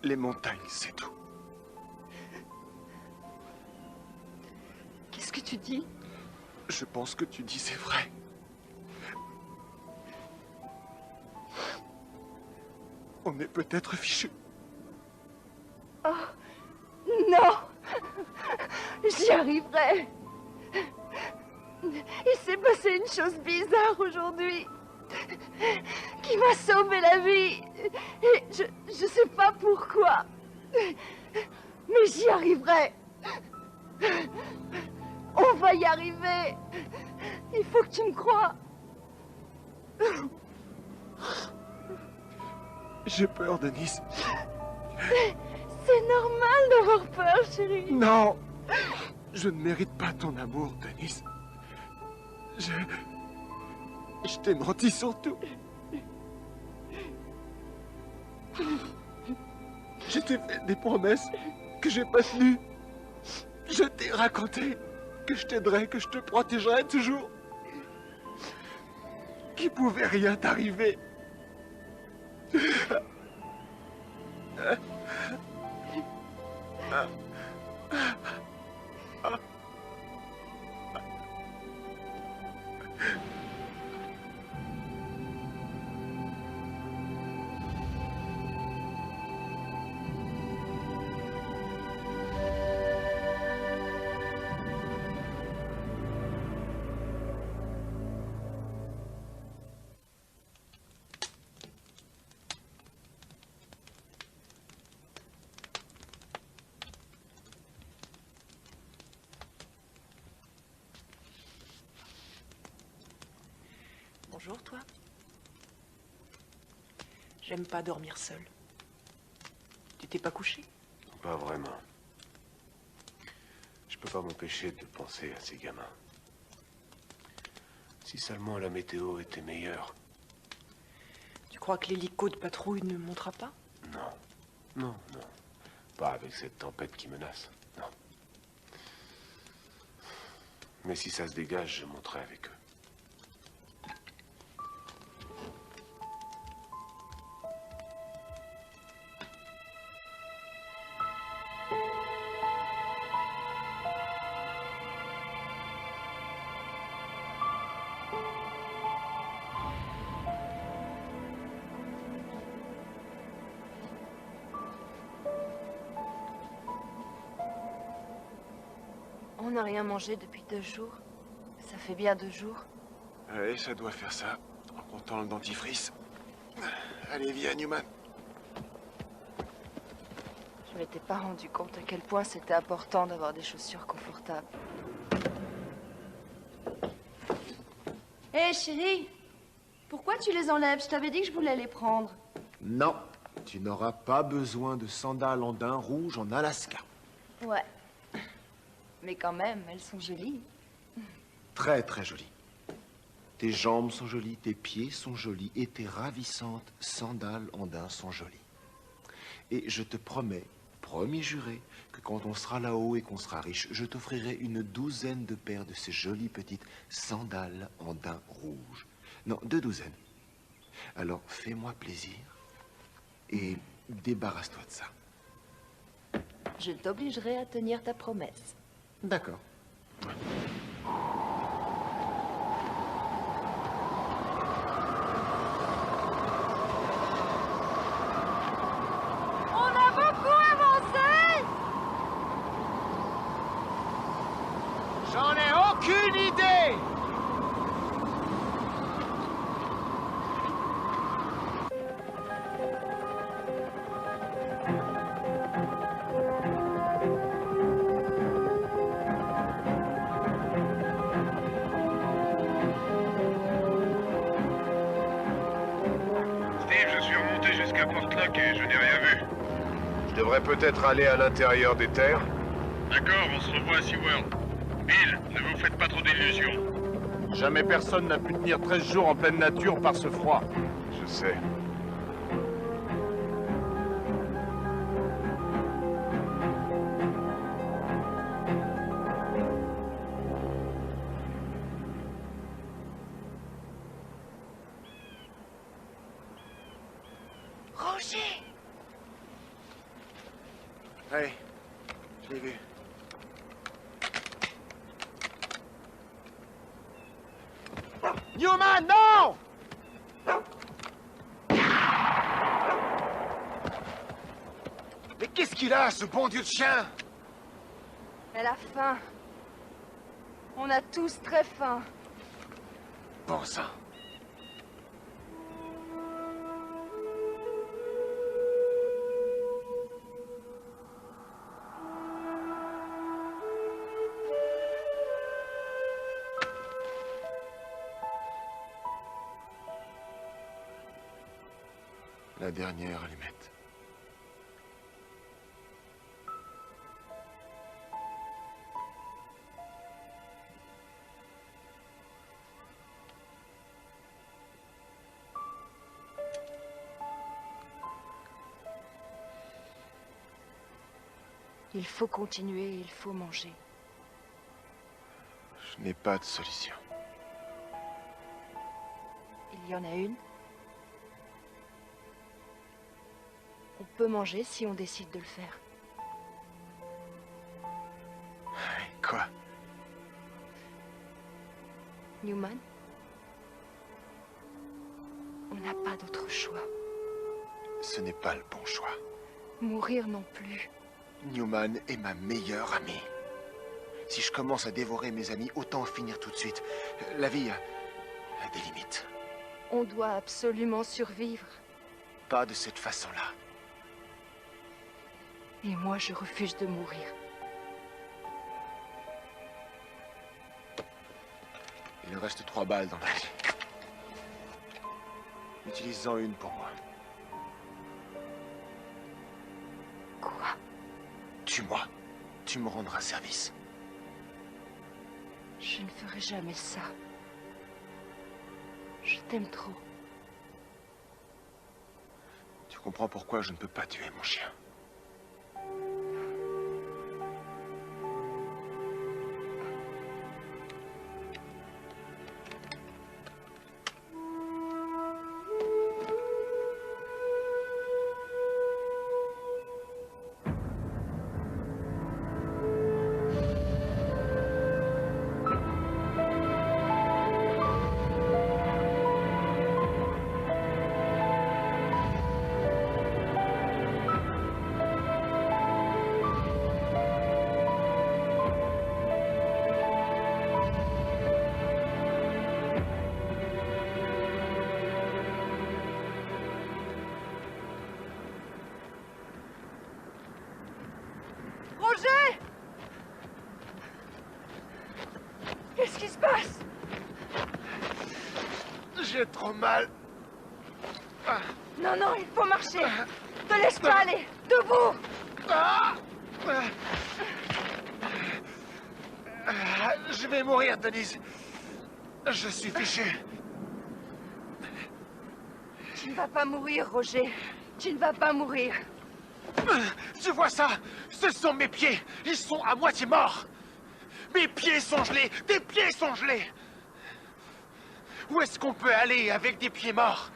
Les montagnes, c'est tout. Qu'est-ce que tu dis? Je pense que tu dis c'est vrai. On est peut-être fichus. Oh, non! J'y arriverai! Il s'est passé une chose bizarre aujourd'hui qui m'a sauvé la vie. Et je sais pas pourquoi. Mais j'y arriverai. On va y arriver. Il faut que tu me crois. J'ai peur, Denise. C'est normal d'avoir peur, chérie. Non! Je ne mérite pas ton amour, Denise. Je t'ai menti surtout. Je t'ai fait des promesses que j'ai pas tenues. Je t'ai raconté que je t'aiderais, que je te protégerais toujours. qu'il pouvait rien t'arriver. Bonjour, toi. J'aime pas dormir seul. Tu t'es pas couché? Pas vraiment. Je peux pas m'empêcher de penser à ces gamins. Si seulement la météo était meilleure. Tu crois que l'hélico de patrouille ne montera pas? Non. Non, non. Pas avec cette tempête qui menace. Non. Mais si ça se dégage, je monterai avec eux. On n'a rien mangé depuis 2 jours. Ça fait bien 2 jours. Oui, ça doit faire ça, en comptant le dentifrice. Allez, viens, Newman. Je m'étais pas rendu compte à quel point c'était important d'avoir des chaussures confortables. Hé, chérie, pourquoi tu les enlèves? Je t'avais dit que je voulais les prendre. Non, tu n'auras pas besoin de sandales en daim rouge en Alaska. Ouais. Mais quand même, elles sont jolies. Très, très jolies. Tes jambes sont jolies, tes pieds sont jolis et tes ravissantes sandales en daim sont jolies. Et je te promets, promis juré, que quand on sera là-haut et qu'on sera riche, je t'offrirai une 12aine de paires de ces jolies petites sandales en daim rouge. Non, 2 douzaines. Alors, fais-moi plaisir et débarrasse-toi de ça. Je t'obligerai à tenir ta promesse. D'accord. On a beaucoup avancé! J'en ai aucune idée! Steve, je suis remonté jusqu'à Portlock et je n'ai rien vu. Je devrais peut-être aller à l'intérieur des terres. D'accord, on se revoit à SeaWorld. Bill, ne vous faites pas trop d'illusions. Jamais personne n'a pu tenir 13 jours en pleine nature par ce froid. Je sais. Roger! Oui, je l'ai vu. Newman, non! Mais qu'est-ce qu'il a, ce bon Dieu de chien? Elle a faim. On a tous très faim. Bon sang. La dernière allumette. Il faut continuer, il faut manger. Je n'ai pas de solution. Il Il y en a une. On peut manger si on décide de le faire. Quoi? Newman, on n'a pas d'autre choix. Ce n'est pas le bon choix. Mourir non plus. Newman est ma meilleure amie. Si je commence à dévorer mes amis, autant en finir tout de suite. La vie a des limites. On doit absolument survivre. Pas de cette façon-là. Et moi, je refuse de mourir. Il reste 3 balles dans la vie. Utilise-en une pour moi. Quoi? Tue-moi. Tu me rendras service. Je ne ferai jamais ça. Je t'aime trop. Tu comprends pourquoi je ne peux pas tuer mon chien? Roger! Qu'est-ce qui se passe? J'ai trop mal. Non, non, il faut marcher. Te laisse pas aller. Debout! Je vais mourir, Denise. Je suis fichu. Tu ne vas pas mourir, Roger. Tu ne vas pas mourir. Tu vois ça? Ce sont mes pieds. Ils sont à moitié morts. Mes pieds sont gelés. Tes pieds sont gelés. Où est-ce qu'on peut aller avec des pieds morts?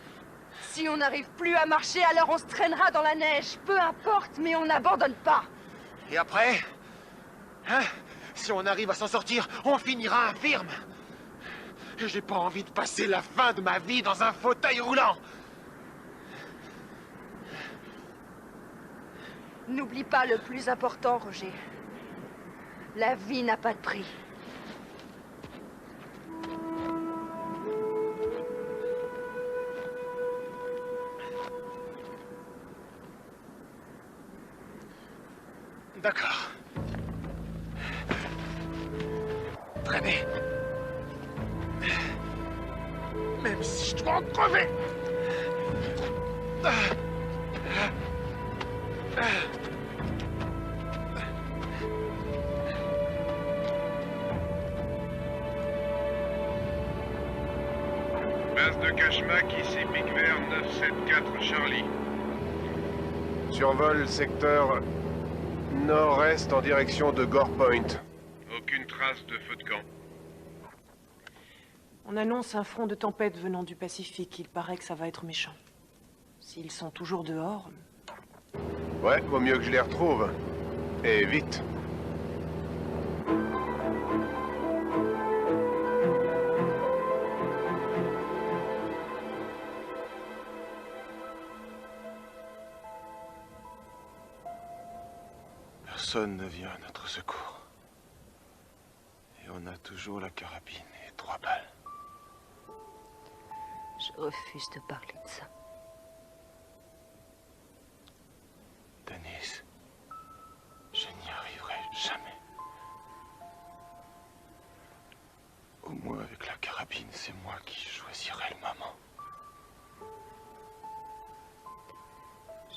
Si on n'arrive plus à marcher, alors on se traînera dans la neige. Peu importe, mais on n'abandonne pas. Et après? Hein? Si on arrive à s'en sortir, on finira infirme. Et j'ai pas envie de passer la fin de ma vie dans un fauteuil roulant. N'oublie pas le plus important, Roger. La vie n'a pas de prix. D'accord. Traîner. Même si je dois en crever. Base de Kashmak, ici Big Bear 974 Charlie. Survole secteur nord-est en direction de Gore Point. Aucune trace de feu de camp. On annonce un front de tempête venant du Pacifique. Il paraît que ça va être méchant. S'ils sont toujours dehors... Ouais, vaut mieux que je les retrouve. Et vite. Personne ne vient à notre secours. Et on a toujours la carabine et 3 balles. Je refuse de parler de ça. Denise, je n'y arriverai jamais. Au moins avec la carabine, c'est moi qui choisirai le moment.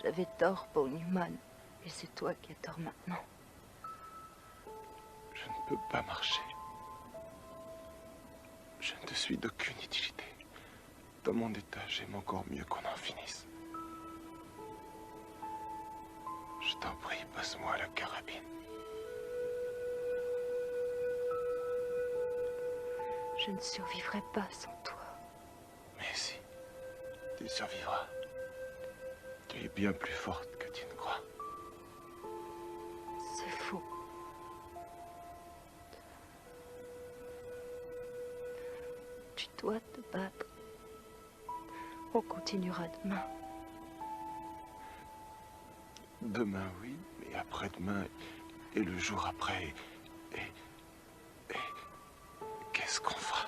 J'avais tort, Paul Newman. Et c'est toi qui as tort maintenant. Je ne peux pas marcher. Je ne te suis d'aucune utilité. Dans mon état, j'aime encore mieux qu'on en finisse. Je t'en prie, passe-moi la carabine. Je ne survivrai pas sans toi. Mais si. Tu survivras. Tu es bien plus forte que tu ne crois. C'est faux. Tu dois te battre. On continuera demain. Demain, oui, mais après-demain et le jour après. Et qu'est-ce qu'on fera?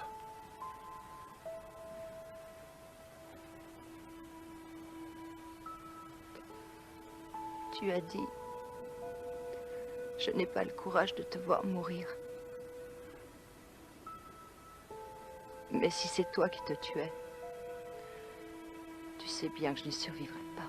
Tu as dit, je n'ai pas le courage de te voir mourir. Mais si c'est toi qui te tuais, tu sais bien que je n'y survivrai pas.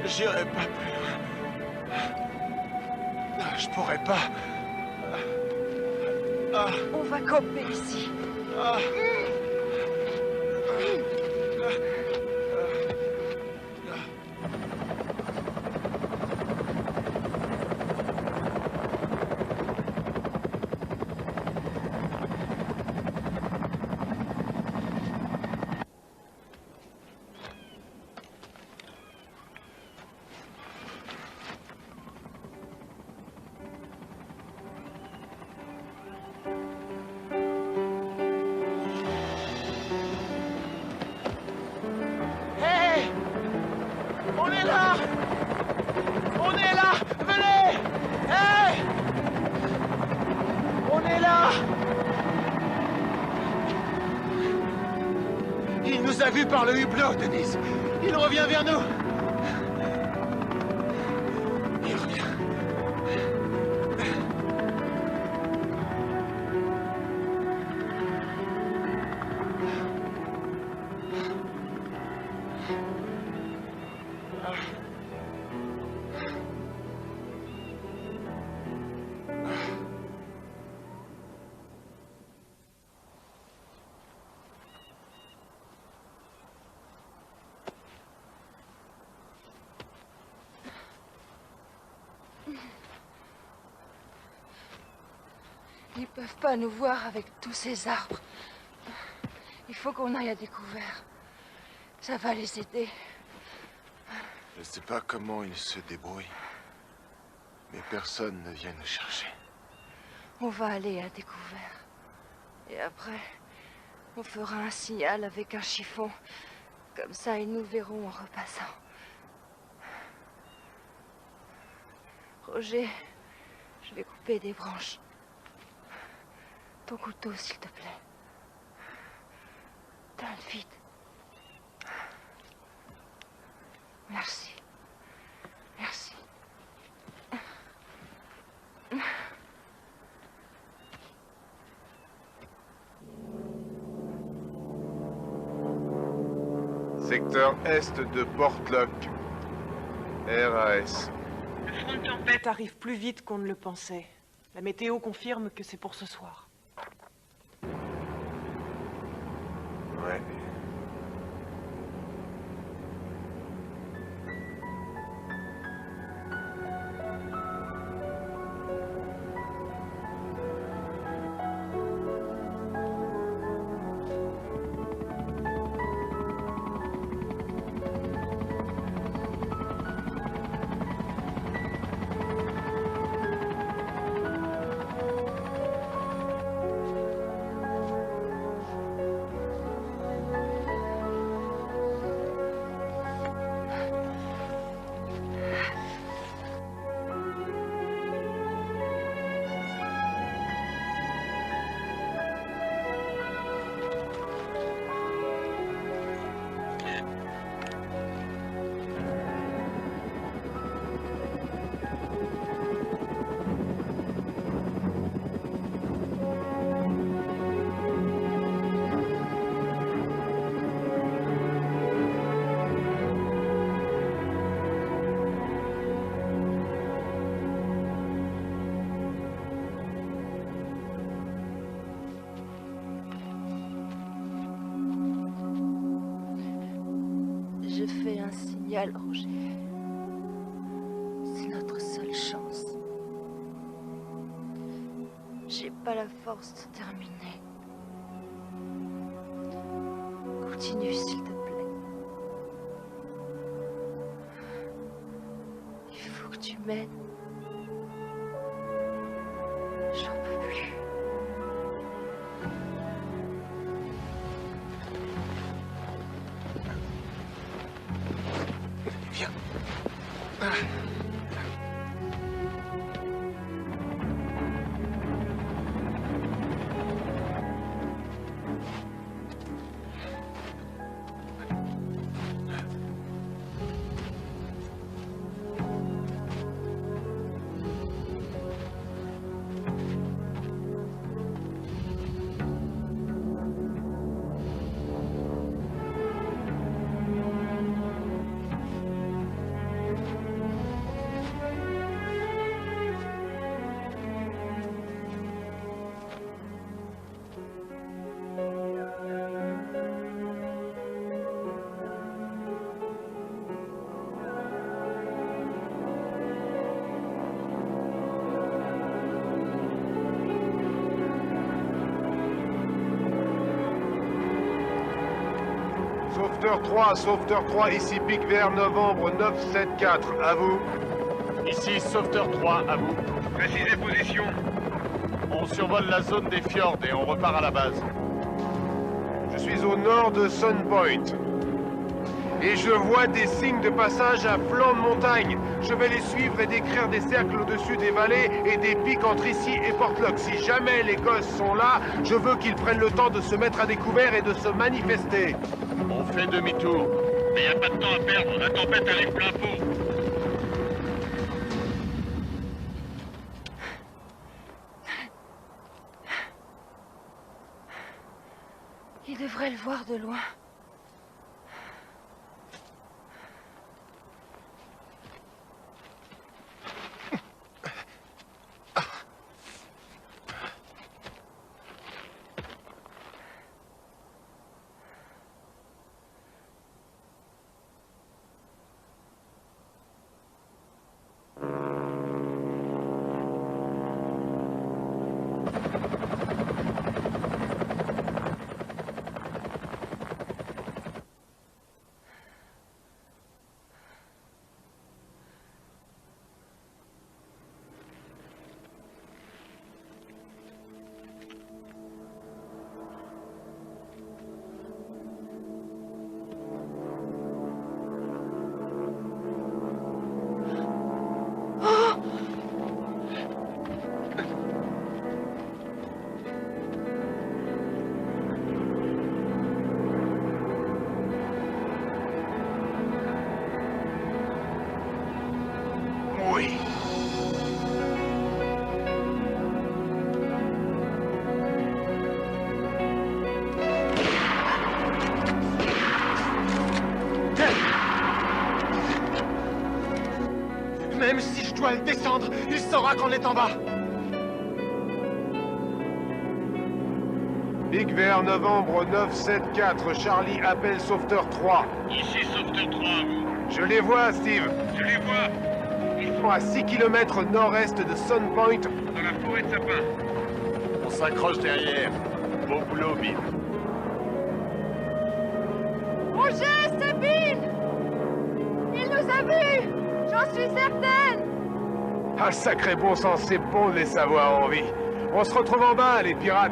J'irai pas plus loin. Je pourrais pas. On va camper ici. On est là! On est là! Venez! Hey! On est là! Il nous a vus par le hublot, Denise. Il revient vers nous. Il revient. Ils peuvent pas nous voir avec tous ces arbres. Il faut qu'on aille à découvert. Ça va les aider. Je sais pas comment ils se débrouillent. Mais personne ne vient nous chercher. On va aller à découvert. Et après, on fera un signal avec un chiffon. Comme ça, ils nous verront en repassant. Roger, je vais couper des branches. Ton couteau, s'il te plaît. Donne vite. Merci. Merci. Secteur est de Portlock. RAS. Le front de tempête. Tempête arrive plus vite qu'on ne le pensait. La météo confirme que c'est pour ce soir. Ouais. je fais un signal, Roger. C'est notre seule chance. J'ai pas la force de terminer. Continue, s'il te plaît. Il faut que tu m'aides. J'en peux plus. Viens. Sauveteur 3, ici Pic Vert, novembre 974, à vous. Ici, Sauveteur 3, à vous. Précisez position. On survole la zone des fjords et on repart à la base. Je suis au nord de Sun Point. Et je vois des signes de passage à flanc de montagne. Je vais les suivre et décrire des cercles au-dessus des vallées et des pics entre ici et Portlock. Si jamais les gosses sont là, je veux qu'ils prennent le temps de se mettre à découvert et de se manifester. On fait demi-tour. Mais y a pas de temps à perdre, la tempête arrive plein pot. Il devrait le voir de loin. Oui. Même si je dois le descendre, il saura qu'on est en bas. Pic Vert, novembre 974, Charlie appelle Sauveteur 3. Ici Sauveteur 3, à vous. Je les vois, Steve. Je les vois, Ils sont à 6 km nord-est de Sun Point. dans la forêt de sapins. On s'accroche derrière. Bon boulot, Bill. Roger, c'est Bill! Il nous a vus! J'en suis certaine! Ah, sacré bon sens, c'est bon de les savoir en vie. On se retrouve en bas, les pirates.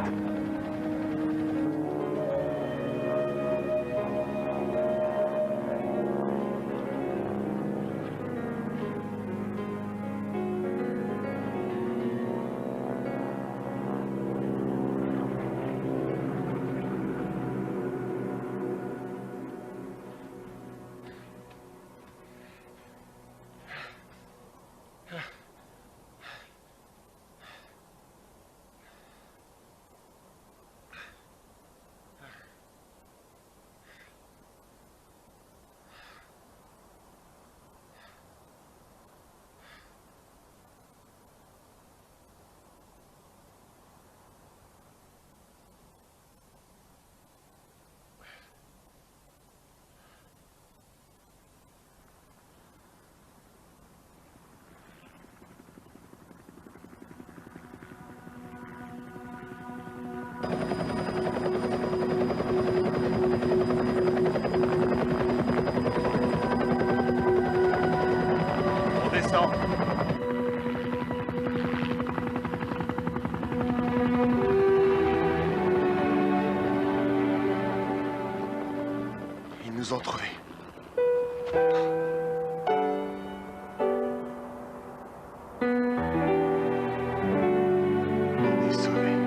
descends. Ils nous ont trouvés. On est sauvés.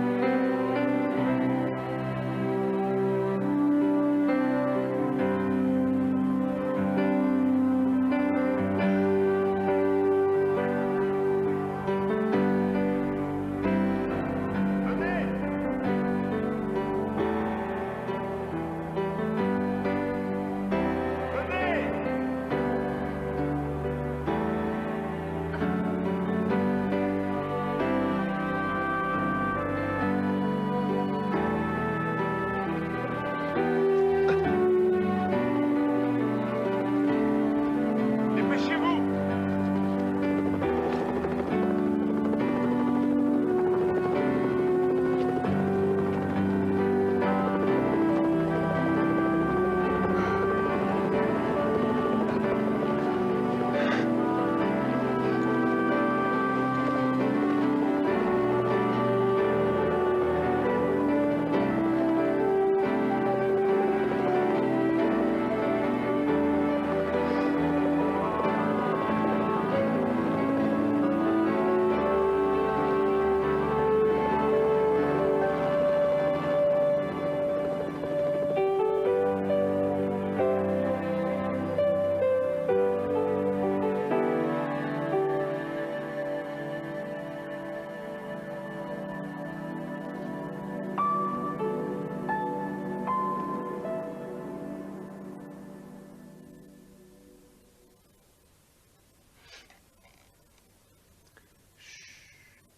Dépêchez-vous!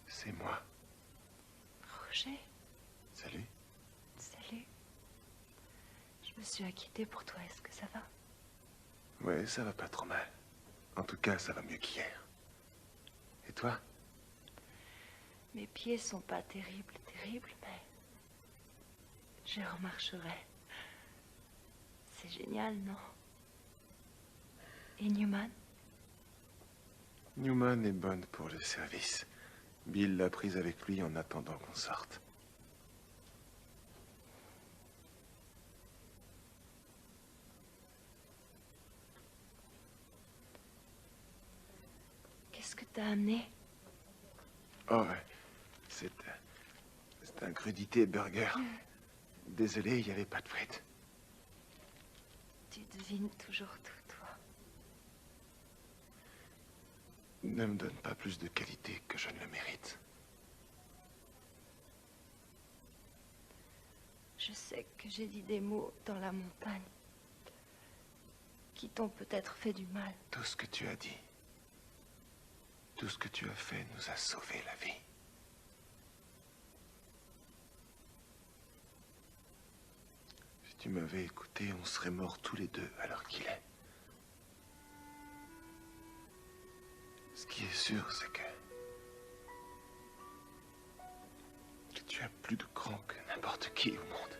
C'est moi. Roger, Salut. salut. Je me suis inquiétée pour toi, est-ce que ça va? Ouais, ça va pas trop mal. En tout cas, ça va mieux qu'hier. Et toi? Mes pieds sont pas terribles, mais je remarcherai. C'est génial, non? Et Newman? Newman est bonne pour le service. Bill l'a prise avec lui en attendant qu'on sorte. Qu'est-ce que t'as amené? Oh, ouais. C'est un crudité burger. Désolé, il n'y avait pas de frites. Tu devines toujours tout, toi. Ne me donne pas plus de qualité que je ne le mérite. Je sais que j'ai dit des mots dans la montagne qui t'ont peut-être fait du mal. Tout ce que tu as dit, tout ce que tu as fait nous a sauvé la vie. Si tu m'avais écouté, on serait morts tous les deux à l'heure qu'il est. Ce qui est sûr, c'est que tu as plus de grand que n'importe qui au monde.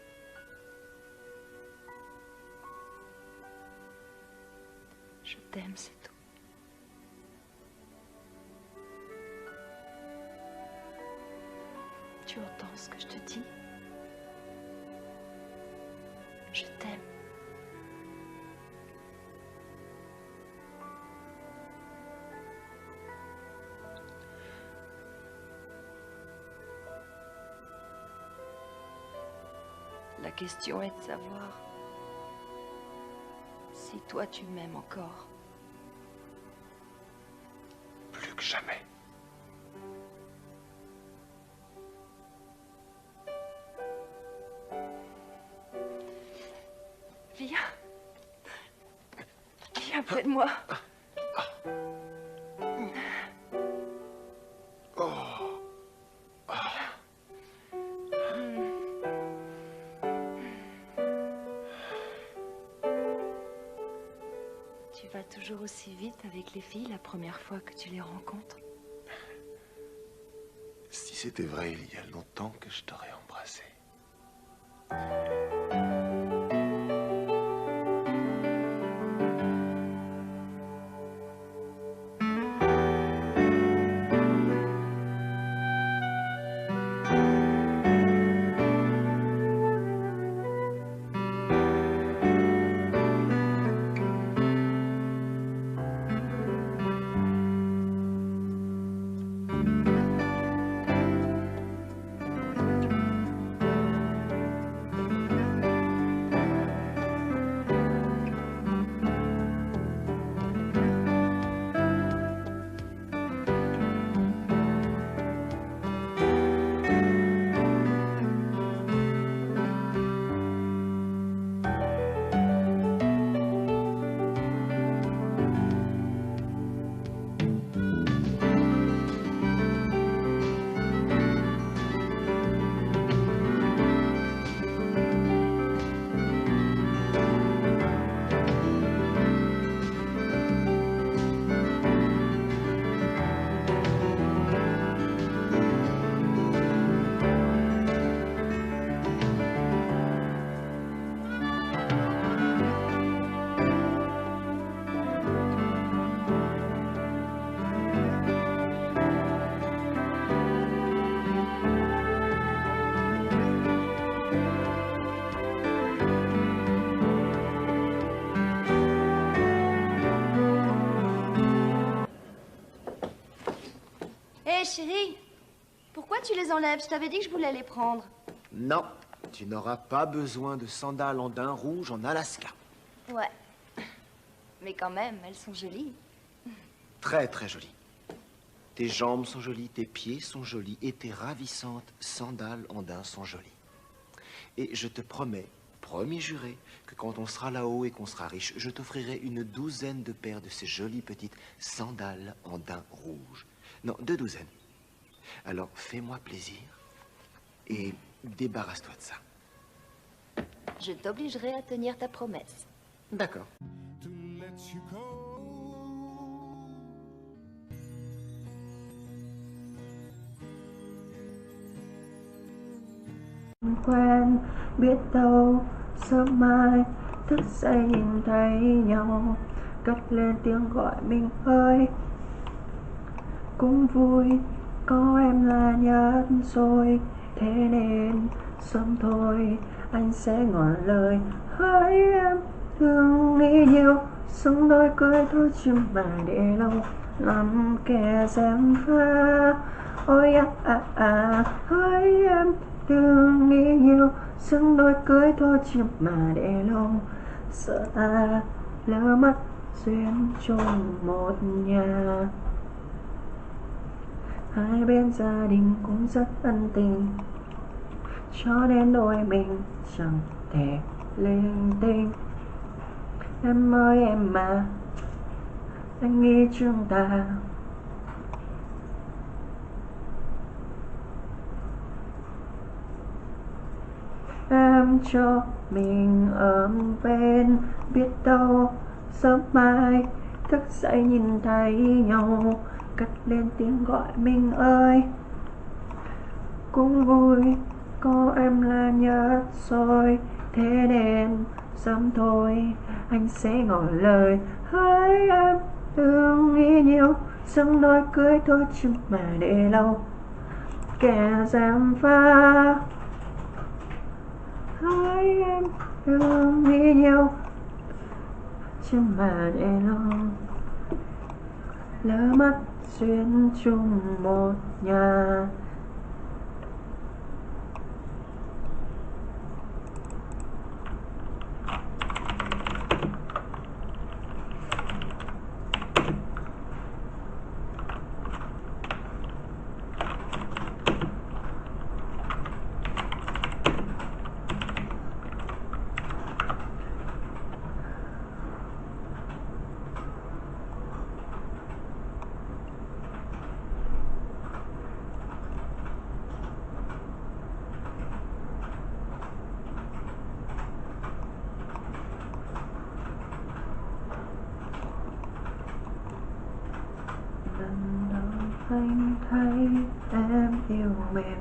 Je t'aime, c'est tout. Tu entends ce que je te dis? Je t'aime. La question est de savoir si toi tu m'aimes encore. Plus que jamais. Viens. Viens près de moi. Tu vas toujours aussi vite avec les filles la première fois que tu les rencontres? Si c'était vrai, il y a longtemps que je t'aurais embrassé. tu les enlèves? Je t'avais dit que je voulais les prendre. Non, tu n'auras pas besoin de sandales en daim rouge en Alaska. Ouais. Mais quand même, elles sont jolies. Très, très jolies. Tes jambes sont jolies, tes pieds sont jolis et tes ravissantes sandales en daim sont jolies. Et je te promets, promis juré, que quand on sera là-haut et qu'on sera riche, je t'offrirai une douzaine de paires de ces jolies petites sandales en daim rouge. Non, 2 douzaines. Alors, fais-moi plaisir et débarrasse-toi de ça. Je t'obligerai à tenir ta promesse. D'accord. Quen biết đâu sớm mai thức dậy nhìn thấy nhau, cất lên tiếng gọi mình ơi. Cũng vui có em là nhất rồi, thế nên sớm thôi anh sẽ ngỏ lời hỡi em. Thương nghĩ nhiều sống đôi cưới thôi chứ mà để lâu làm kẻ gièm pha. Ôi hỡi em. Đừng nghĩ nhiều, xứng đôi cưới thôi chứ mà để lâu. Sợ lỡ mất duyên chung một nhà. Hai bên gia đình cũng rất ân tình, cho nên đôi mình chẳng thể linh tinh. Em ơi em mà, anh nghĩ chúng ta em cho mình ấm bên, biết đâu sớm mai thức dậy nhìn thấy nhau, cất lên tiếng gọi mình ơi. Cũng vui có em là nhất rồi, thế nên sớm thôi anh sẽ ngỏ lời hỡi em. Đừng nghĩ nhiều, sống đôi cưới thôi chứ mà để lâu kẻ gièm pha. Hỡi em, đừng nghĩ nhiều chứ mà để lâu lỡ mất duyên chung một nhà. Lần đầu anh thấy em yêu mềm,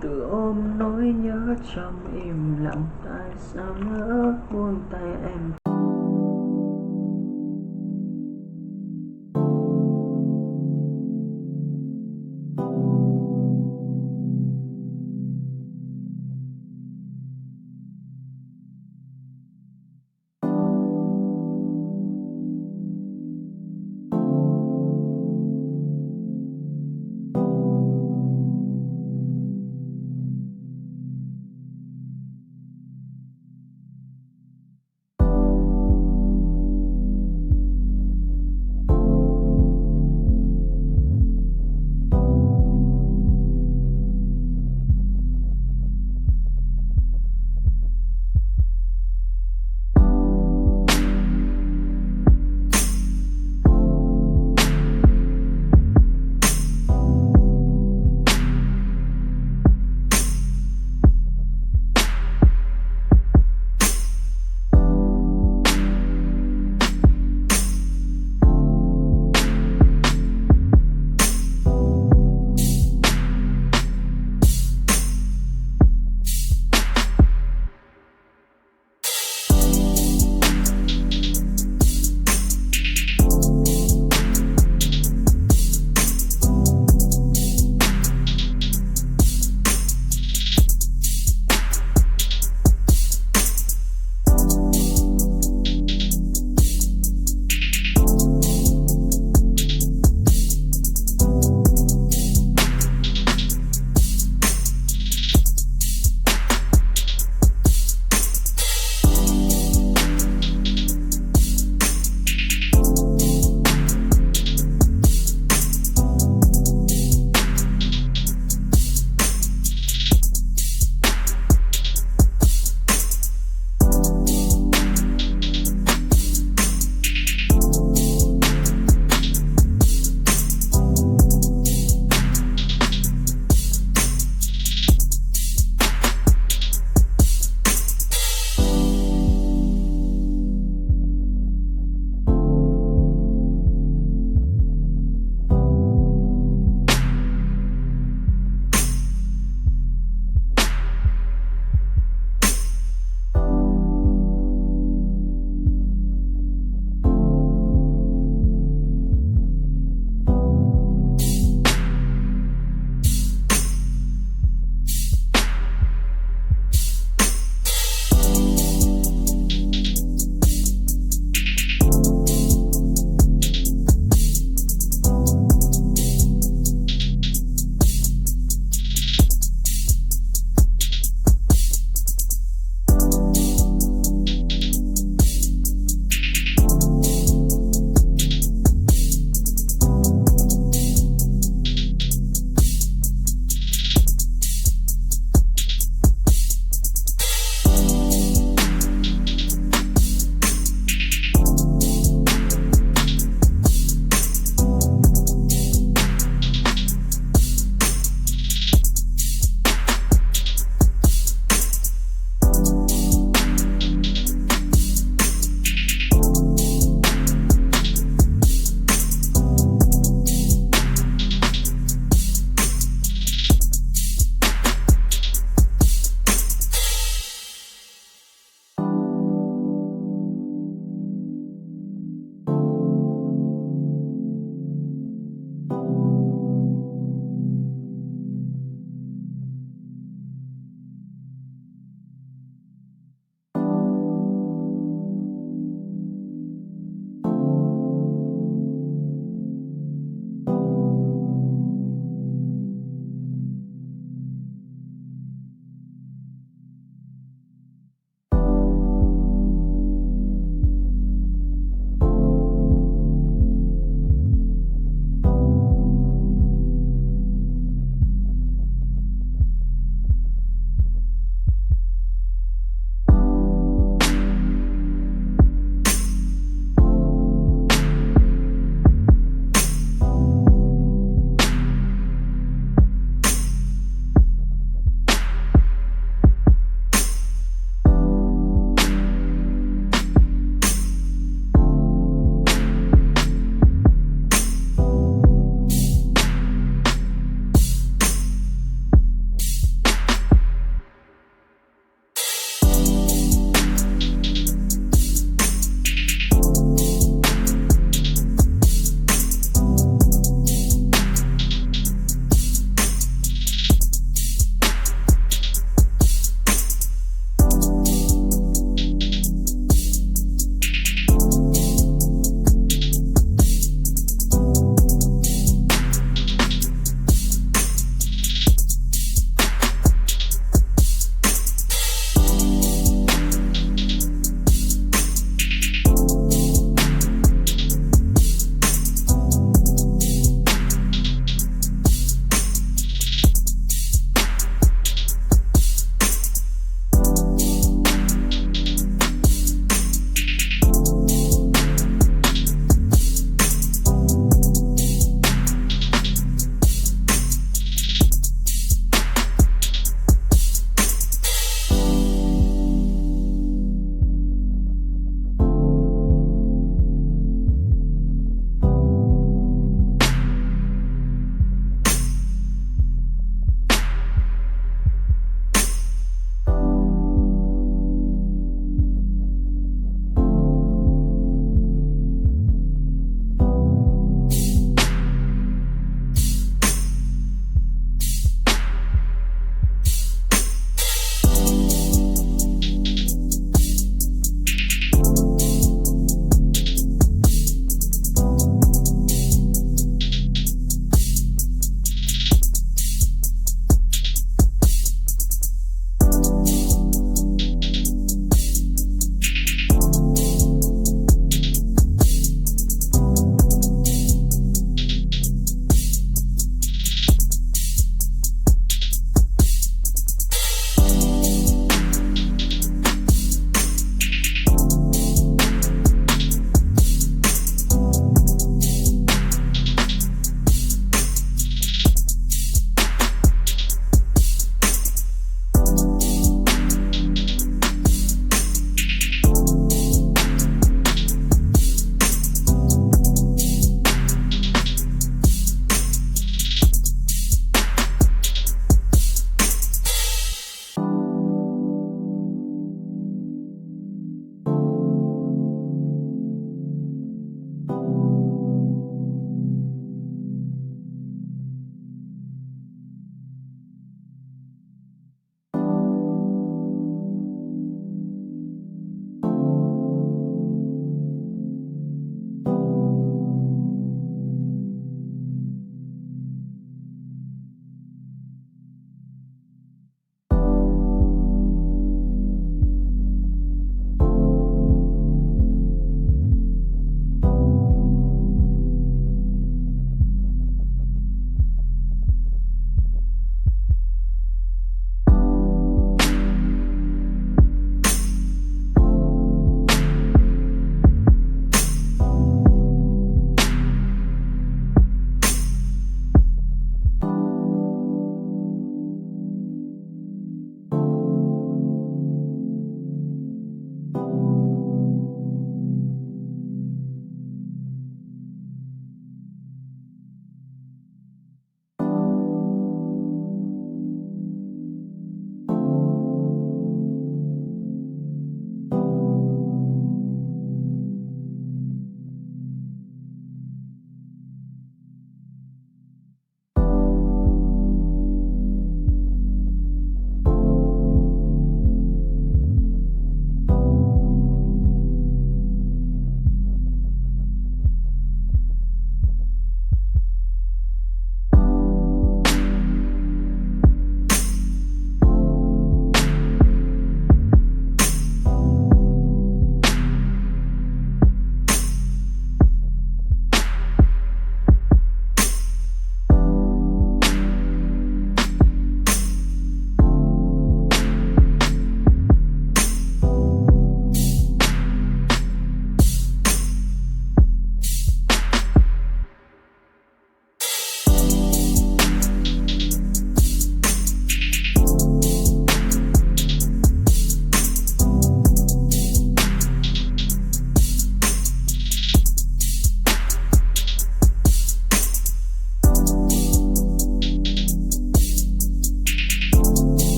tự ôm nỗi nhớ trong im lặng. Tại sao nỡ buông tay em?